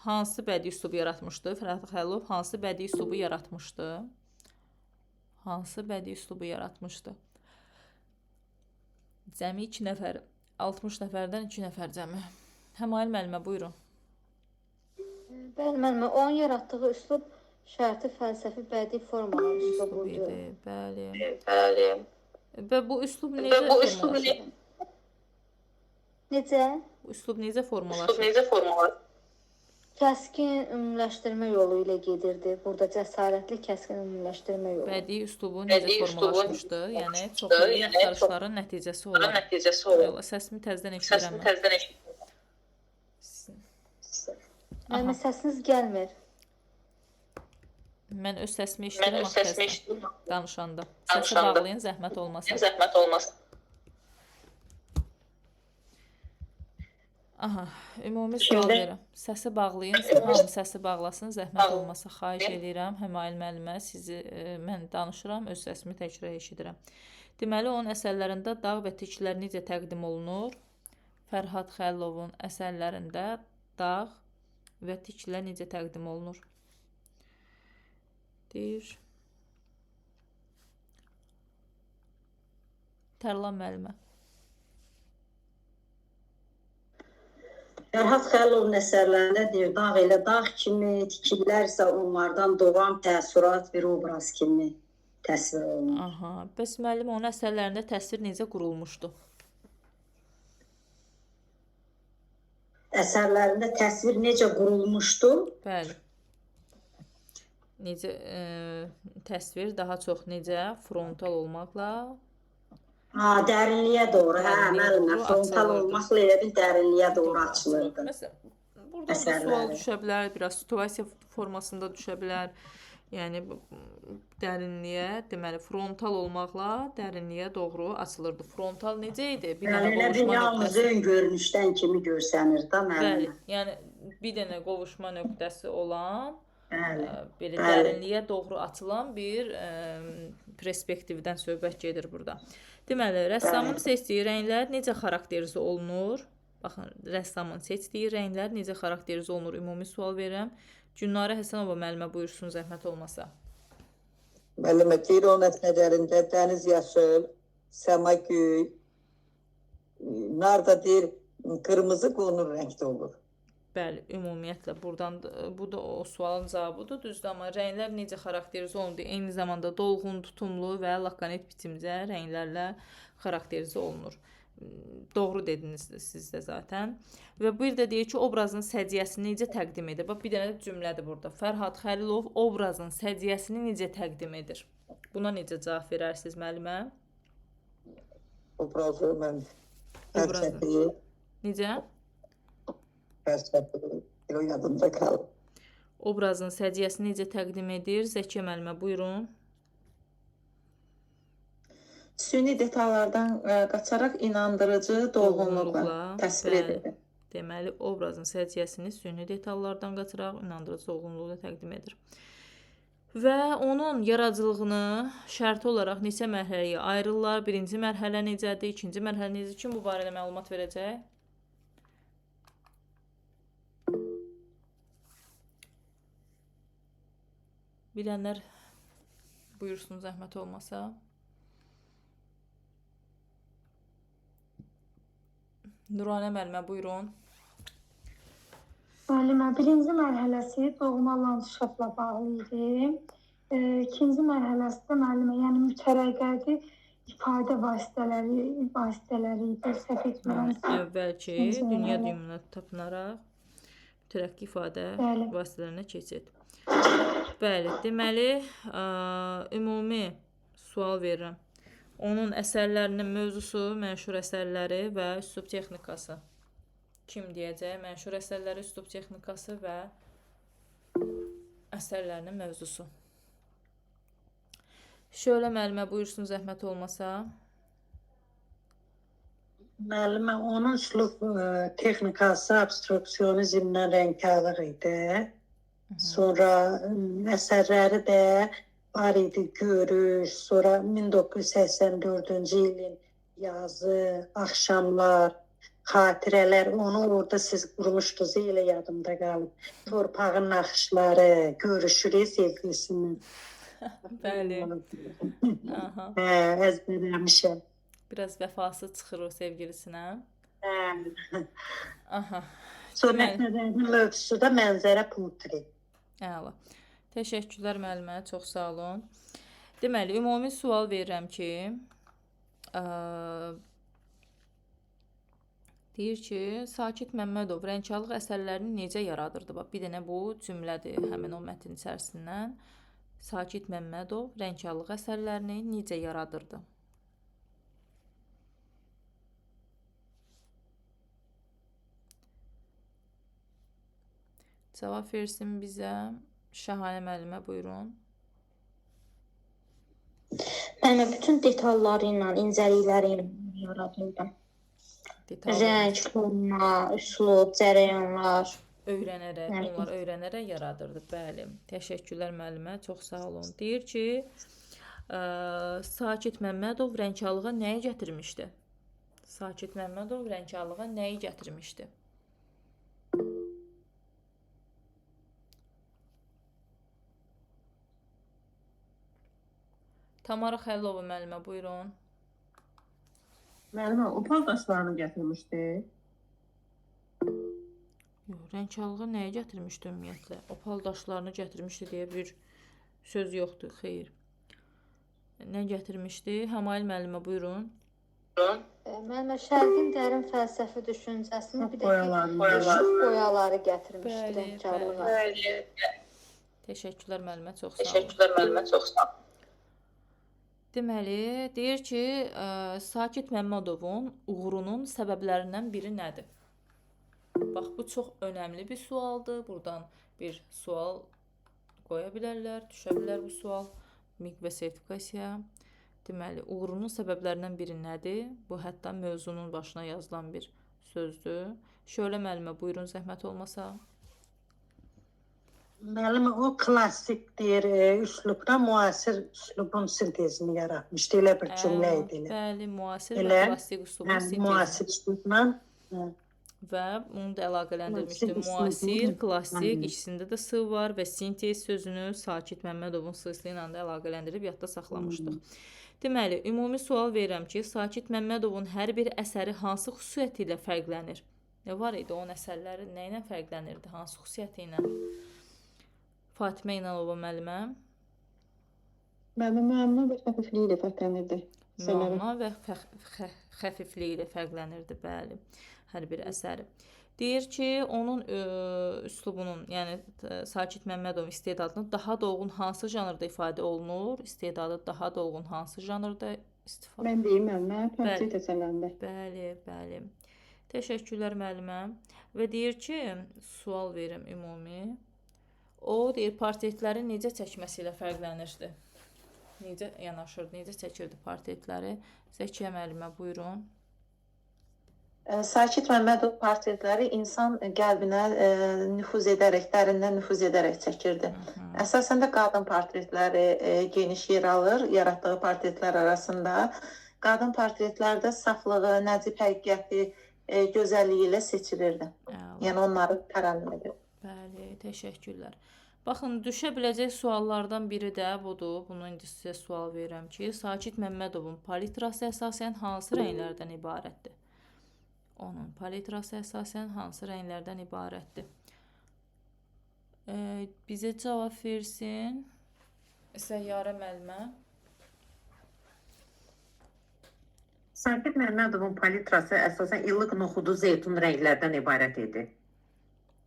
hansı bədii üslubu yaratmışdı? Fərhad Xəlilov hansı bədii üslubu yaratmışdı? Hansı bədii üslubu yaratmışdı? Cəmi 2 nəfər, 60 nəfərdən 2 nəfər cəmi. Həmail müəllimə, buyurun. Bəli, müəllimə, onun yaratdığı üslub şərti fəlsəfi bədii formalar üslubudur. Bəli. Bəli. Və bu üslub necə formalaşır? Necə? Bu üslub necə formalaşır? Kəskin ümumiləşdirmə yolu ilə gedirdi. Burada cəsarətli kəskin ümumiləşdirmə yolu. Bədii üslubu necə formalaşmışdı? Yəni çoxlu axtarışların nəticəsi olaraq. Səsimi təzədən eşidirəm. Müəllimə, səsiniz gəlmir. Mən öz səsimi eşidirəm danışanda. Səsi bağlayın, zəhmət olmasın. Aha, ümumi sual verirəm. Səsi bağlayın, hamı səsi bağlasın, zəhmət olmasa xahiş edirəm. Həmail müəllimə, mən danışıram, öz səsimi təkrar eşidirəm. Deməli, onun əsərlərində dağ və tikilər necə təqdim olunur? Fərhad Xəlilovun əsərlərində dağ və tikilər necə təqdim olunur? Deyir. Tərlan müəllimə. Fərhad Xəlilovun əsərlərində deyir, dağ elə dağ kimi, tikilər isə onlardan doğan təəssürat bir obraz kimi təsvir olunur. Aha, bəs müəllim, onun əsərlərində təsvir necə qurulmuşdu? Əsərlərində təsvir necə qurulmuşdu? Bəli. Necə təsvir daha çox necə frontal olmaqla dərinliyə doğru, müəllimə, frontal olmaqla elə bir dərinliyə doğru açılırdı. Burada da sual düşə bilər, biraz situasiya formasında düşə bilər. Yəni dərinliyə, deməli frontal olmaqla dərinliyə doğru açılırdı. Frontal necə idi? Elə bir yalnız ön görünüşdən kimi görsənir də müəllimə. Bəli, yəni bir dənə qovuşma nöqtəsi olan belə dərinliyə doğru açılan bir perspektivdən söhbət gedir burada. Deməli, rəssamın seçdiyi rənglər necə xarakterize olunur? Baxın, rəssamın seçdiyi rənglər necə xarakterize olunur? Ümumi sual verirəm. Günlarə Həsənova müəllimə buyursun, zəhmət olmasa. Müəllimə, deyir onun əsərlərində dəniz yaşıl, səma göy, nar da deyir qırmızı qonur rəngdə olur. Bəli, ümumiyyətlə buradan bu da o sualın cavabıdır. Düzdür, amma rənglər necə xarakterize olunur? Eyni zamanda dolğun, tutumlu və lakanet biçimdə rənglərlə xarakterize olunur. Doğru dediniz siz də zaten. Və bir də deyir ki, obrazın səciyyəsini necə təqdim edir? Bax, bir dənə cümlədir burada. Fərhad Xəlilov obrazın səciyyəsini necə təqdim edir? Buna necə cavab verərsiniz müəllimə? Obrazı mən fəlsəfi. Necə? Fəlsəfi, o yadımda qalır. Obrazın səciyyəsini necə təqdim edir? Zəkiyə müəllimə, buyurun. Süni detallardan qaçaraq inandırıcı dolğunluqla təsvir edir. Deməli, obrazın səciyyəsini süni detallardan qaçaraq inandırıcı dolğunluqla təqdim edir. Və onun yaradıcılığını şərti olaraq neçə mərhələyə ayrılırlar? Birinci mərhələ necədir? İkinci mərhələ necədir? Kim bu barədə məlumat verəcək? Bilənlər buyursun, zəhmət olmasa. Nuranə müəllimə, buyurun. Müəllimə, birinci mərhələsi doğma landşafla bağlı idi. İkinci mərhələsi də müəllimə, yəni mütərəqqəti ifadə vasitələri idi, səhv etmirəmsə. Əvvəlki dünya düyümünə tapınaraq mütərəqqi ifadə vasitələrinə keçid. Bəli, deməli, ümumi sual verirəm. Onun əsərlərinin mövzusu, mənşur əsərləri və üslub texnikası. Kim deyəcək? Mənşur əsərləri, üslub texnikası və əsərlərinin mövzusu. Şöyle müəllimə buyursun, zəhmət olmasa. Müəllimə, onun üslub texnikası abstraksionizmdən rəngkarlıq idi. Sonra əsərləri də var idi, görüş, sonra 1984-cü ilin yazı, axşamlar, xatirələr, onu orada siz qurmuşdunuz, elə yadımda qalıb. Torpağın naxışları, görüşürük sevgilisinin. Bəli. Əzbərləmişəm. Biraz vəfası çıxır o sevgilisinə. Aha. Sonra əsərlərin mövzusu da mənzərə portret. Əla. Təşəkkürlər müəllimə, çox sağ olun. Deməli, ümumi sual verirəm ki, deyir ki, Sakit Məmmədov rəngkarlıq əsərlərini necə yaradırdı? Bax, bir dənə bu cümlədir həmin o mətn içərisindən. Sakit Məmmədov rəngkarlıq əsərlərini necə yaradırdı? Cavab versin bizə. Şahanə müəllimə, buyurun. Mən bütün detalları ilə, incəlikləri ilə yaradırdım. Rəng, forma, üslub, cərəyanlar. Öyrənərək, onlar öyrənərək yaradırdı. Bəli. Təşəkkürlər müəllimə, çox sağ olun. Deyir ki, Sakit Məmmədov rəngkarlığa nəyi gətirmişdi? Sakit Məmmədov rəngkarlığa nəyi gətirmişdi? Tamara Xəlilova müəllimə, buyurun. Müəllimə, opal daşlarını gətirmişdi. Yox, rəngkarlığa nəyə gətirmişdi ümumiyyətlə? Opal daşlarını gətirmişdi deyə bir söz yoxdur, xeyr. Nə gətirmişdi? Həmail müəllimə, buyurun. Müəllimə, şərqin dərin fəlsəfi düşüncəsini bir də işıq boyaları gətirmişdi rəngkarlığa. Təşəkkürlər müəllimə, çox sağ olun. Deməli, deyir ki, Sakit Məmmədovun uğurunun səbəblərindən biri nədir? Bax, bu çox önəmli bir sualdır. Buradan bir sual qoya bilərlər, düşə bilər bu sual. MİQ və sertifikasiya. Deməli, uğurunun səbəblərindən biri nədir? Bu, hətta mövzunun başına yazılan bir sözdür. Şöyle müəllimə, buyurun, zəhmət olmasa. Müəllimə, o klassik deyir, üslubda müasir üslubun sintezini yaratmışdı. Elə bir cümlə idi. Bəli, müasir və klassik üslubun sintezi. Müasir üslubla. Və onu da əlaqələndirmişdi. Müasir, klassik, ikisində də sı var və sintez sözünü Sakit Məmmədovun sısı ilə də əlaqələndirib yadda saxlamışdıq. Deməli, ümumi sual verirəm ki, Sakit Məmmədovun hər bir əsəri hansı xüsusiyyəti ilə fərqlənir? Nə var idi? Onun əsərləri nə ilə fərqlənirdi? Hansı xüsusiyyəti ilə? Fatimə İnanova müəllimə. Müəmma və xəfifliyi ilə fərqlənirdi. Müəmma və xəfifliyi ilə fərqlənirdi, bəli. Hər bir əsəri. Deyir ki, onun üslubunun, yəni Sakit Məmmədov istedadını daha dolğun hansı janrda ifadə olunur? İstedadı daha dolğun hansı janrda istifadə? Mən deyim müəllimə, portret əsərlərində. Bəli, bəli. Təşəkkürlər müəllimə. Və deyir ki, sual verim ümumi. O, deyir, portretləri necə çəkməsi ilə fərqlənirdi? Necə yanaşırdı, necə çəkirdi portretləri? Zəkiyə müəllimə, buyurun. Sakit Məmmədov portretləri insan qəlbinə nüfuz edərək, dərindən nüfuz edərək çəkirdi. Əsasən də qadın portretləri geniş yer alır, yaratdığı portretlər arasında. Qadın portretlərdə saflığı, nəcib həqiqəti, gözəlliyi ilə seçilirdi. Yəni onları tərənnüm edir. Bəli, təşəkkürlər. Baxın, düşə biləcək suallardan biri də budur. Bunu indi sizə sual verirəm ki, Sakit Məmmədovun palitrası əsasən hansı rənglərdən ibarətdir? Onun palitrası əsasən hansı rənglərdən ibarətdir? Bizə cavab versin Səyyarə müəllimə. Sakit Məmmədovun palitrası əsasən illıq noxudu zeytun rənglərdən ibarət idi.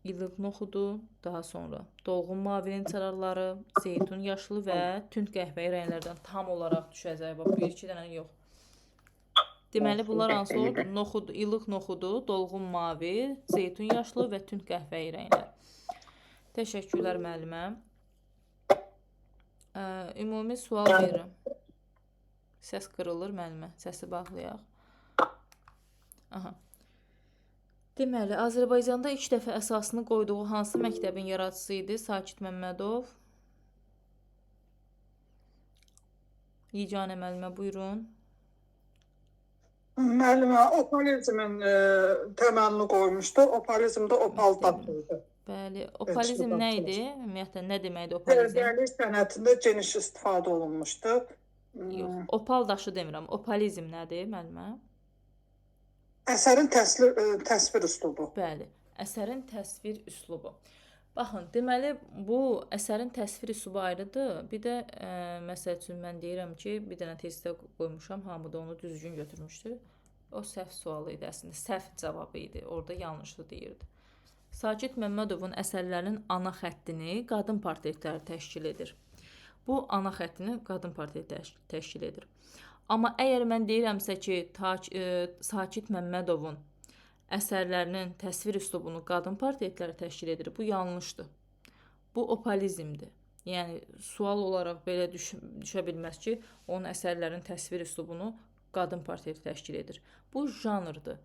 İllıq noxudu, daha sonra dolğun mavinin çararları, zeytun yaşlı və tünd qəhvəyi rənglərdən tam olaraq düşəcək. Bax, bir iki dənə yox. Deməli, bunlar hansı olur? Noxud, illıq noxudu, dolğun mavi, zeytun yaşlı və tünd qəhvəyi rənglər. Təşəkkürlər müəllimə. Ümumi sual verirəm. Səs qırılır müəllimə. Səsi bağlayaq. Aha. Deməli, Azərbaycanda ilk dəfə əsasını qoyduğu hansı məktəbin yaradıcısı idi? Sakit Məmmədov. Yeganə müəllimə, buyurun. Müəllimə, opalizmin təməlini qoymuşdu. Opalizmdə opal tapıldı. Bəli, opalizm nə idi? Ümumiyyətlə, nə deməkdir opalizm? Zərgərlik sənətində geniş istifadə olunmuşdu. Yox, opal daşı demirəm. Opalizm nədir, müəllimə? Əsərin təsvir üslubu. Bəli, əsərin təsvir üslubu. Baxın, deməli, bu əsərin təsvir üslubu ayrıdır. Bir də, məsəl üçün, mən deyirəm ki, bir dənə testdə qoymuşam, hamı da onu düzgün götürmüşdü. O səhv sualı idi əslində, səhv cavabı idi, orada yanlışlı deyirdi. Sakit Məmmədovun əsərlərinin ana xəttini qadın portretləri təşkil edir. Bu ana xəttini qadın portretləri təşkil edir. Amma əgər mən deyirəmsə ki, Sakit Məmmədovun əsərlərinin təsvir üslubunu qadın portretləri təşkil edir, bu yanlışdır. Bu opalizmdir. Yəni, sual olaraq belə düşə bilməz ki, onun əsərlərinin təsvir üslubunu qadın portreti təşkil edir. Bu janrdır.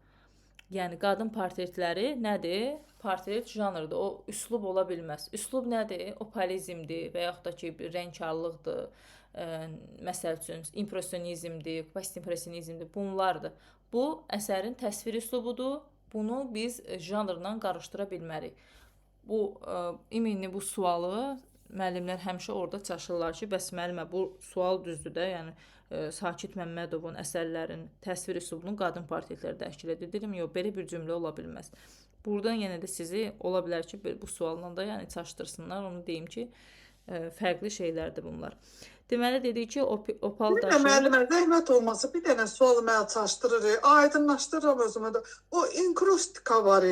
Yəni, qadın portretləri nədir? Portret janrdır. O, üslub ola bilməz. Üslub nədir? Opalizmdir və yaxud da ki, rəngkarlıqdır. Məsəl üçün, impressionizmdir, postimpressionizmdir. Bunlardır. Bu, əsərin təsvir üslubudur. Bunu biz janrla qarışdıra bilmərik. Bu, iminli bu sualı müəllimlər həmişə orada çaşırlar ki, bəs müəllimə, bu sual düzdür də, yəni, Sakit Məmmədovun əsərlərin təsvir üslubunu qadın portretləri təşkil edir. Dedim, yox, belə bir cümlə ola bilməz. Buradan yenə də sizi ola bilər ki, bu sualla da yəni çaşdırsınlar. Onu deyim ki, fərqli şeylərdir bunlar. Deməli, dedik ki, opal daşı... Müəllimə, zəhmət olmasa bir dənə sualı mənə çaşdırır, aydınlaşdırıram özümə də. O inkrustika var,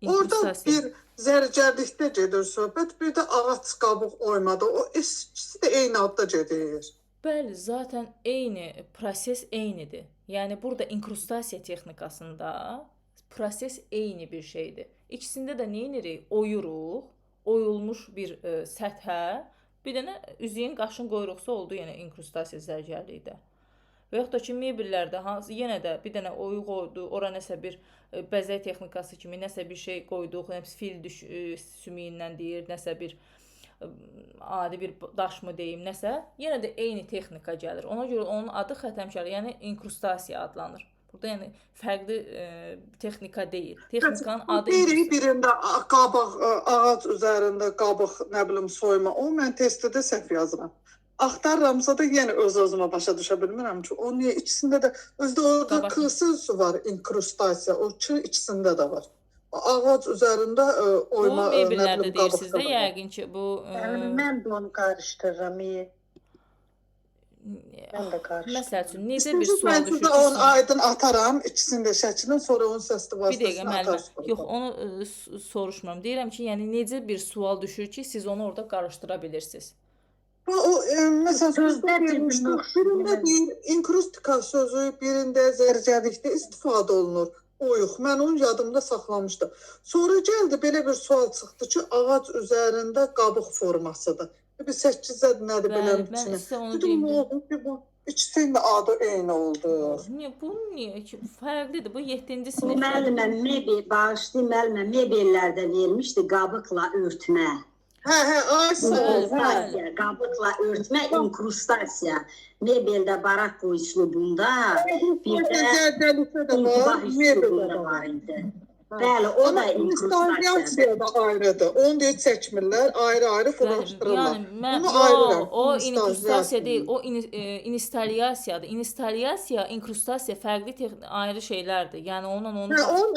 orada bir zərgərlikdə gedir söhbət, bir də ağac qabıq oymada. O ikisi də eyni adda gedir. Bəli, zaten eyni, proses eynidir. Yəni, burada inkrustasiya texnikasında proses eyni bir şeydir. İkisində də nə edirik? Oyuruq, oyulmuş bir səthə, bir dənə üzəyin qaşın qoyuruqsa oldu yenə inkrustasiya zərgərlikdə. Və yaxud da ki, mebellərdə yenə də bir dənə oyuq oydu, ora nəsə bir bəzək texnikası kimi nəsə bir şey qoyduq, fil sümüyündən deyir, nəsə bir adi bir daş mı deyim, nəsə, yenə də eyni texnika gəlir. Ona görə onun adı xətəmkarı, yəni inkrustasiya adlanır. Burada yəni fərqli texnika deyil. Texnikanın adı birində qabıq, ağac üzərində qabıq, nə bilim, soyma. O, mən testdə səhv yazıram. Axtarıramsa da yenə öz-özümə başa düşə bilmirəm ki, o niyə ikisində də, özdə orada kısısı var, inkrustasiya, o ikisində də var. Ağac üzərində oyma, bu mebellərdə deyirsiniz də, yəqin ki, bu... Mən də onu qarışdırıram. Mən də qarışdırıram. Məsəl üçün, necə bir sual düşür ki... Mən onu aydın ataram, ikisində şəklinin, sonra onun səsli vasitəsini atarsın. Yox, onu soruşmuram. Deyirəm ki, yəni necə bir sual düşür ki, siz onu orada qarışdıra bilirsiniz. Məsələn, birində deyir, inkrustika sözü, birində zərgərlikdə istifadə olunur. Oyuq, mən onun yadımda saxlamışdım. Sonra gəldi, belə bir sual çıxdı ki, ağac üzərində qabıq formasıdır. Bir 8-dədir, nədir biləm içinə. Dedim, nə oldu ki, bu ikisinin adı eyni oldu. Bu niyə ki, fərqlidir, bu 7-ci sinifdə. Müəllimə, müəllimə, mebellərdə vermişdi qabıqla örtmə. Qabıqla örtmə, inkrustasiya. Mebeldə barako üslubunda bir də intibah üslubunda var idi. Bəli, o da inkrustasiya da ayrıdır. Onu da heç çəkmirlər, ayrı-ayrı forlaşdırırlar. O inkrustasiya deyil, o instalyasiyadır. İnstalyasiya, inkrustasiya fərqli ayrı şeylərdir. Yəni onu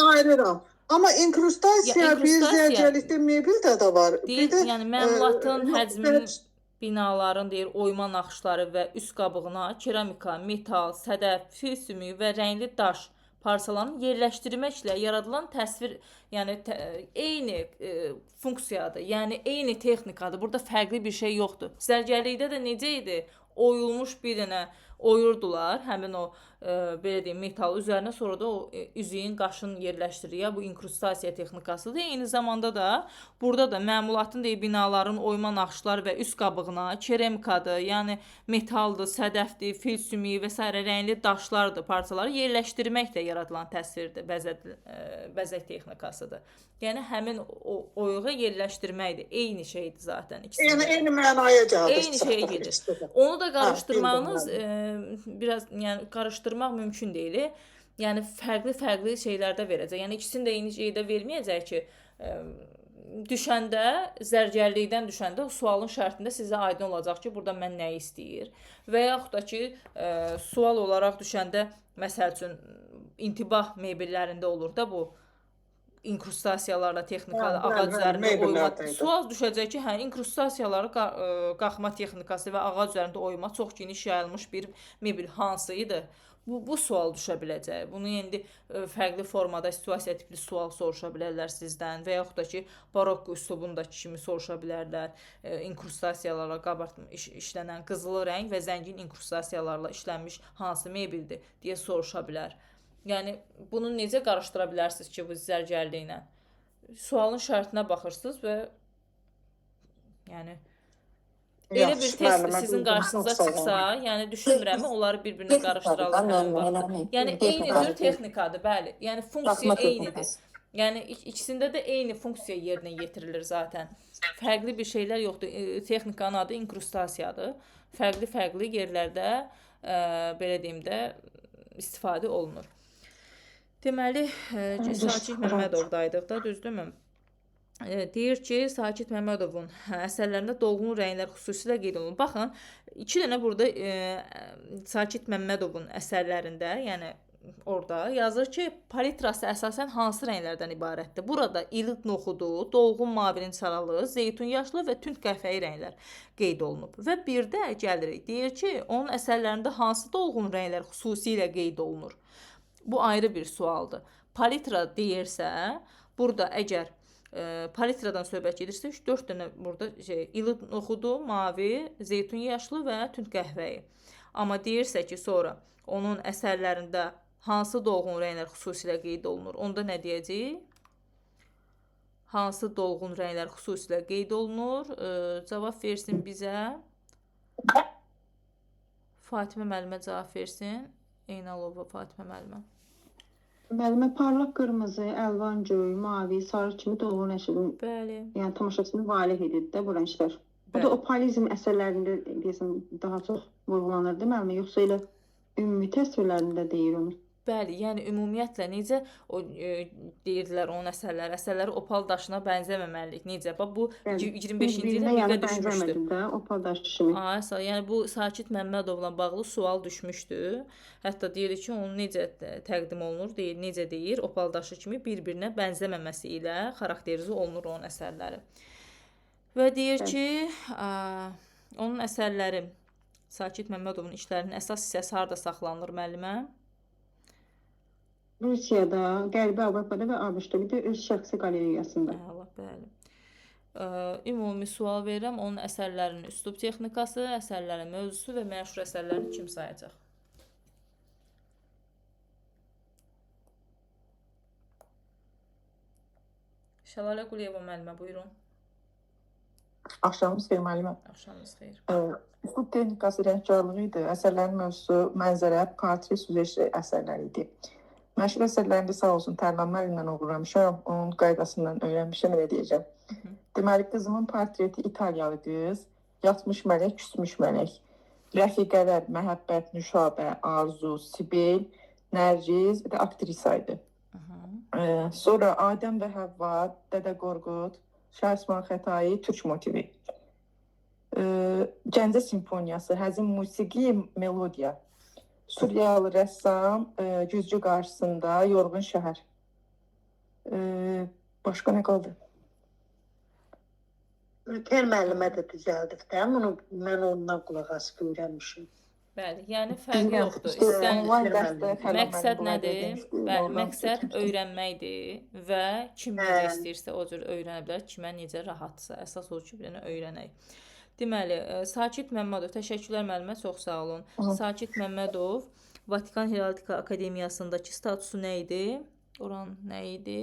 ayırıram. Amma inkrustasiya bir zərgərlikdə mebeldə də var. Yəni məmulatın həcminin binaların deyir oyma naxışları və üst qabığına keramika, metal, sədəf, fil sümüyü və rəngli daş parçalarını yerləşdirməklə yaradılan təsvir, yəni eyni funksiyadır, yəni eyni texnikadır. Burada fərqli bir şey yoxdur. Zərgərlikdə də necə idi? Oyulmuş bir dənə oyurdular, həmin o belə deyim metal üzərinə, sonra da o üzüyün qaşını yerləşdirir. Bu inkrustasiya texnikasıdır. Eyni zamanda da burada da məmulatın deyil binaların oyma naxışları və üst qabığına keramikadır, yəni metaldır, sədəfdir, fil sümüyü və s. rəngli daşlardır, parçaları yerləşdirməklə yaradılan təsvirdir, bəzək texnikasıdır. Yəni həmin oyuğa yerləşdirməkdir. Eyni şeydir zaten. Yəni eyni mənaya gəldi. Eyni şeyə gedir. Onu da qarışdırmağınız biraz yəni qarışdırmaq mümkün deyil. Yəni fərqli şeylərdə verəcək. Yəni ikisini də eyni şeydə verməyəcək ki, düşəndə, zərgərlikdən düşəndə o sualın şərtində sizə aydın olacaq ki, burada mən nəyi istəyir. Və yaxud da ki, sual olaraq düşəndə, məsəl üçün, intibah mebellərində olur da bu inkrustasiyalarla, texnikalı ağac üzərində oyma. Sual düşəcək ki, inkrustasiyaları qalxma texnikası və ağac üzərində oyma çox geniş yayılmış bir mebel hansı idi? Bu sual düşə biləcək. Bunu indi fərqli formada situasiya tipli sual soruşa bilərlər sizdən və yaxud da ki, barokko üslubundakı kimi soruşa bilərlər. İnkrustasiyalarla işlənən qızılı rəng və zəngin inkrustasiyalarla işlənmiş hansı mebeldir deyə soruşa bilər. Yəni, bunu necə qarışdıra bilərsiniz ki, bu zərgərliklə? Sualın şərtinə baxırsınız və yəni elə bir test sizin qarşınıza çıxsa, yəni düşünmürəm, onları bir-birinə qarışdıralım. Yəni eyni cür texnikadır, bəli. Yəni funksiya eynidir. Yəni ikisində də eyni funksiya yerinə yetirilir zaten. Fərqli bir şeylər yoxdur. Texnikanın adı inkrustasiyadır. Fərqli yerlərdə belə deyim də istifadə olunur. Deməli, Sakit Məmmədovdaydıq da, düzdürmü? Deyir ki, Sakit Məmmədovun əsərlərində dolğun rənglər xüsusilə qeyd olunur. Baxın, 2 dənə burada Sakit Məmmədovun əsərlərində, yəni orada yazır ki, palitrası əsasən hansı rənglərdən ibarətdir? Burada ilıq noxudu, dolğun mavinin saralı, zeytun yaşlı və tünd qəhvəyi rənglər qeyd olunub. Və bir də gəlirik, deyir ki, onun əsərlərində hansı dolğun rənglər xüsusilə qeyd olunur? Bu ayrı bir sualdır. Palitra deyirsə, burada əgər palitradan söhbət gedirsə, 4 dənə burada ilıq noxudu, mavi, zeytun yaşlı və tünd qəhvəyi. Amma deyirsə ki, sonra onun əsərlərində hansı dolğun rənglər xüsusilə qeyd olunur? Onda nə deyəcəyik? Hansı dolğun rənglər xüsusilə qeyd olunur? Cavab versin bizə. Fatimə müəllimə cavab versin. Eynalova Fatimə müəllimə. Müəllimə parlaq qırmızı, əlvan göy, mavi, sarı kimi dolğun rənglərin, yəni tamaşaçını valeh edir də bu rənglər. Bu da opalizm əsərlərində deyəsən daha çox vurğulanır, deməli, yoxsa elə ümumi təsvirlərində deyir onu? Bəli, yəni ümumiyyətlə necə deyirdilər onun əsərləri opal daşına bənzəməməlilik. Necə? Bax bu 25-ci ildə bir düşmüşdü. Opal daşı kimi. Yəni bu Sakit Məmmədovla bağlı sual düşmüşdü. Hətta deyir ki, onun necə təqdim olunur, necə deyir, opal daşı kimi bir-birinə bənzəməməsi ilə xarakterizə olunur onun əsərləri. Və deyir ki, onun əsərləri, Sakit Məmmədovun işlərinin əsas hissəsi harda saxlanılır müəllimə? Rusiyada, Qərbi Avropada və ABŞ-da, bir də öz şəxsi qalereyasında. Bəli. Ümumi sual verirəm, onun əsərlərinin üslub texnikası, əsərlərin mövzusu və məşhur əsərlərini kim sayacaq? Şəlalə Quliyeva müəllimə, buyurun. Axşamınız xeyir müəllimə. Axşamınız xeyir. Üslub texnikası rəngkarlığı idi. Əsərlərin mövzusu mənzərə, portret, süjeş əsərləri idi. Məşhur əsərlərində sağ olsun Tərlan müəllimdən uğramışam, onun qaydasından öyrənmişəm, elə deyəcəm. Deməli, qızımın portreti İtaliyalı qız, yatmış mələk, küsmüş mələk, rəfiqələr, məhəbbət, Nüşabə, Arzu, Sibel, Nərgiz, bir də aktrisa idi. Sonra Adəm və Həvva, Dədə Qorqud, Şah İsmail Xətai, türk motivi. Gəncə simfoniyası, həzin musiqi, melodiya. Suriyalı rəssam, güzcü qarşısında, yorğun şəhər. Başqa nə qaldı? Ülker müəllimə də düzəldib də, bunu mən ondan qulaq asıb öyrənmişim. Bəli, yəni fərqi yoxdur. Məqsəd nədir? Bəli, məqsəd öyrənməkdir və kim necə istəyirsə o cür öyrənə bilər, kimə necə rahatsa. Əsas odur ki, bir dənə öyrənək. Deməli, Sakit Məmmədov, təşəkkürlər müəllimə, çox sağ olun. Sakit Məmmədov, Vatikan Heraldika Akademiyasındakı statusu nə idi? Oran nə idi?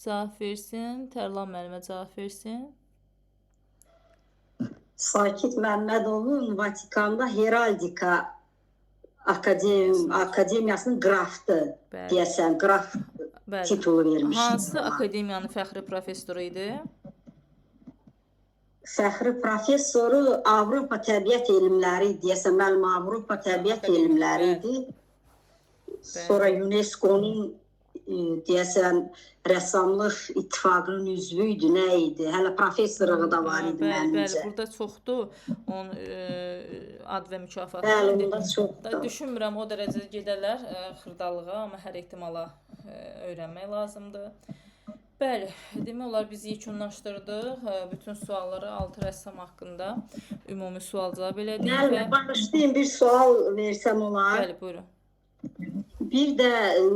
Cavab versin, Tərlan müəllimə cavab versin. Sakit Məmmədovun Vatikanda Heraldika Akademiyasının qrafdı, deyəsən, qraf titulu vermişdi. Hansı akademiyanın fəxri professoru idi? Fəxri professoru Avropa Təbiət Elmləri, deyəsən, mənim Avropa Təbiət Elmləri idi. Sonra UNESCO-nun deyəsən, rəssamlıq ittifaqının üzvü idi, nə idi? Hələ professorluğu da var idi mənimcə. Bəli, burada çoxdur onun ad və mükafatı. Bəli, burada çoxdur. Düşünmürəm o dərəcədə gedərlər xırdalığa, amma hər ehtimala öyrənmək lazımdır. Bəli, demək olar biz yekunlaşdırdıq. Bütün sualları 6 rəssam haqqında ümumi sual cavab elədik. Bəli, bağışlayın, bir sual versəm olar. Bəli, buyurun. Bir də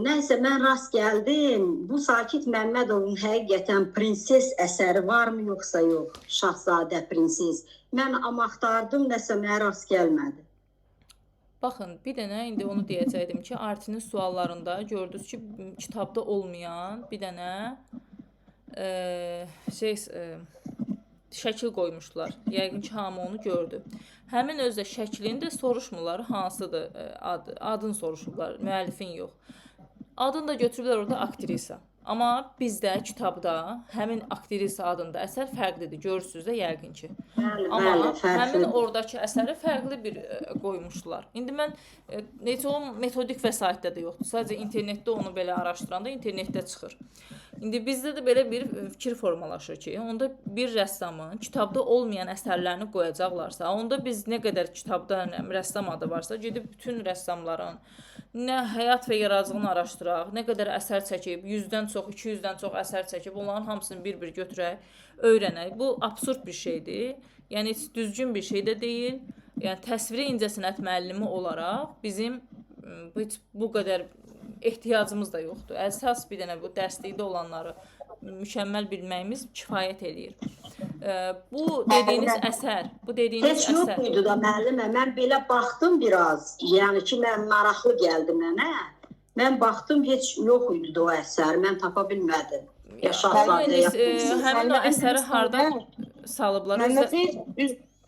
nəysə mən rast gəldim. Bu Sakit Məmmədovun həqiqətən prinses əsəri varmı yoxsa yox? Şahzadə prinses. Mən amma axtardım, nəsə mənə rast gəlmədi. Baxın, bir dənə indi onu deyəcəkdim ki, Artinin suallarında gördünüz ki, kitabda olmayan bir dənə şəkil qoymuşlar. Yəqin ki, hamı onu gördü. Həmin özdə şəklində soruşmurlar hansıdır adını soruşublar, müəllifin yox. Adını da götürüblər orada aktrisa. Amma bizdə kitabda həmin aktrisa adında əsər fərqlidir. Görürsünüz də yəqin ki. Amma həmin oradakı əsəri fərqli bir qoymuşlar. İndi mən necə o metodik vəsaitdə də yoxdur. Sadəcə internetdə onu belə araşdıranda internetdə çıxır. İndi bizdə də belə bir fikir formalaşır ki, onda bir rəssamın kitabda olmayan əsərlərini qoyacaqlarsa, onda biz nə qədər kitabda rəssam adı varsa, gedib bütün rəssamların nə həyat və yaradıcılığını araşdıraq, nə qədər əsər çəkib, 100-dən çox, 200-dən çox əsər çəkib, onların hamısını bir-bir götürək, öyrənək. Bu absurd bir şeydir. Yəni heç düzgün bir şey də deyil. Yəni təsviri incəsənət müəllimi olaraq bizim heç bu qədər ehtiyacımız da yoxdur. Əsas bir dənə bu dərslikdə olanları mükəmməl bilməyimiz kifayət eləyir. Bu dediyiniz əsər, Heç yox idi da müəllimə, mən belə baxdım biraz, yəni ki, mən maraqlı gəldi mənə. Mən baxdım, heç yox idi o əsər, mən tapa bilmədim. Həmin o əsəri harada salıblar?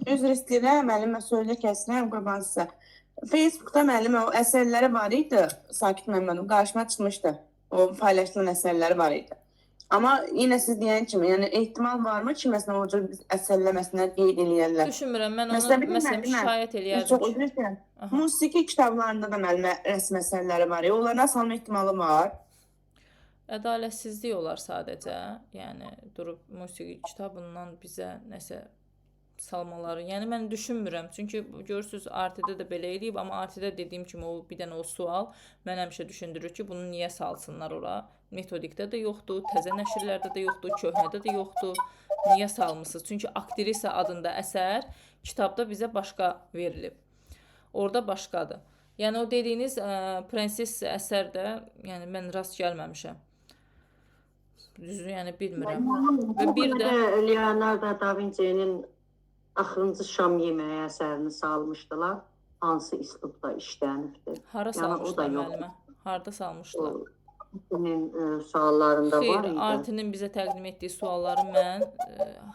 Üzr istəyirəm, müəllimə söylə kəsirəm, qurban sizə. Facebookda müəllimə o əsərləri var idi, Sakit Məmmədov, qarşıma çıxmışdı. O paylaşılan əsərləri var idi. Amma yenə siz deyən kimi, yəni ehtimal varmı ki, məsələn, o cür əsərləməsinə qeyd eləyərlər? Düşünmürəm, mən onu məsələn şikayət eləyərdim. Musiqi kitablarında da müəllimə rəsm əsərləri var. Onlara salma ehtimalı var. Ədalətsizlik olar sadəcə. Yəni durub musiqi kitabından bizə nəsə salmaları. Yəni mən düşünmürəm. Çünki görürsüz RT-də də belə eləyib, amma RT-də dediyim kimi o bir dənə o sual mən həmişə düşündürür ki, bunu niyə salsınlar ora? Metodikdə də yoxdur, təzə nəşrlərdə də yoxdur, köhnədə də yoxdur. Niyə salmısınız? Çünki aktrisa adında əsər kitabda bizə başqa verilib. Orada başqadır. Yəni o dediyiniz prinses əsər də, yəni mən rast gəlməmişəm. Düzü, yəni bilmirəm. Və bir də Leonardo da Vinci'nin Axırıncı Şam yeməyi əsərini salmışdılar. Hansı üslubda işlənibdir? Hara salmışlar müəllimə? Harada salmışdılar? Suallarında var idi. Artinin bizə təqdim etdiyi sualları mən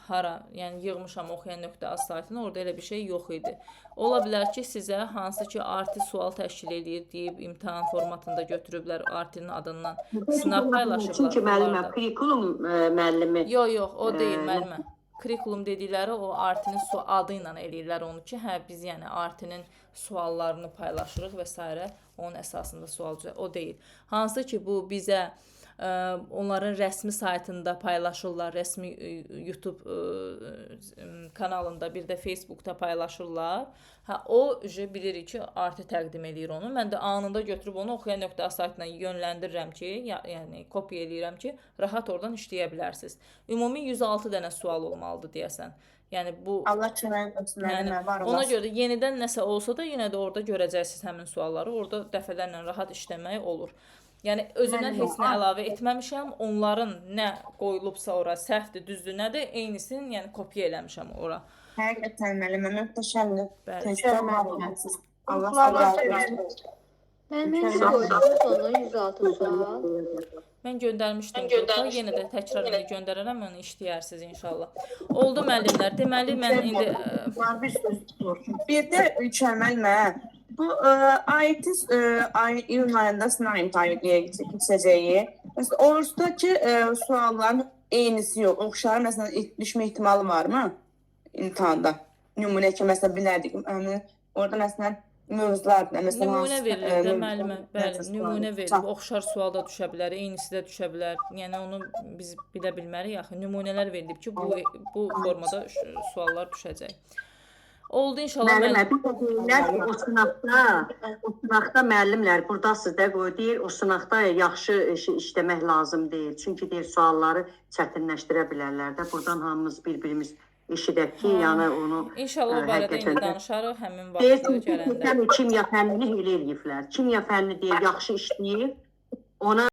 hara, yəni yığmışam oxuyan.az saytına, orada elə bir şey yox idi. Ola bilər ki, sizə hansı ki Arti sual təşkil edir deyib imtahan formatında götürüblər Artinin adından sınaq paylaşıblar. Çünki müəllimə, kurikulum müəllimi. Yox, o deyil müəllimə. Kurikulum dedikləri o Artinin adı ilə eləyirlər onu ki, hə biz yəni Artinin suallarını paylaşırıq və s. onun əsasında sual o deyil. Hansı ki bu bizə onların rəsmi saytında paylaşırlar, rəsmi YouTube kanalında, bir də Facebookda paylaşırlar. O bilirik ki, artı təqdim edir onu. Mən də anında götürüb onu oxuya.a saytına yönləndirirəm ki, yəni kopya eləyirəm ki, rahat oradan işləyə bilərsiniz. Ümumi 106 dənə sual olmalıdır deyəsən. Yəni bu Allah kömək olsun, müəllimə, var olasın. Ona görə də yenidən nəsə olsa da yenə də orada görəcəksiniz həmin sualları. Orada dəfələrlə rahat işləmək olur. Yəni özümdən heç nə əlavə etməmişəm. Onların nə qoyulubsa ora səhvdir, düzdür, nədir, eynisini yəni kopya eləmişəm ora. Həqiqətən müəllimə, möhtəşəmdir. Bəli. Allah sağ Mən 106 sual. Mən göndərmişdim qrupa, yenə də təkrar göndərərəm, onu işləyərsiniz inşallah. Oldu müəllimlər. Deməli mən indi bir söz tutur. Bir də müəllimə, bu iyun ayında sınav imtahanı keçəcəyi. Məsələn, oradakı sualların eynisi yox, oxşarı məsələn düşmə ehtimalı varmı imtahanda? Nümunə ki, məsələn bilərdik. Orada məsələn mövzular, məsələn nümunə verilir də müəllimə. Bəli, nümunə verilir. Oxşar sual da düşə bilər, eynisi də düşə bilər. Yəni onu biz bilə bilmərik axı. Nümunələr verilib ki, bu formada suallar düşəcək. Oldu inşallah. Müəllimə, bir deyirlər o sınaqda müəllimlər burada sizdə qoy deyir, o sınaqda yaxşı işləmək lazım deyil. Çünki deyir sualları çətinləşdirə bilərlər də. Buradan hamımız bir-birimiz eşidək ki, yəni onu İnşallah o barədə indi danışarıq həmin vaxtda gələndə. Kimya fənnini elə eləyiblər. Kimya fənni deyir, yaxşı işləyir. Ona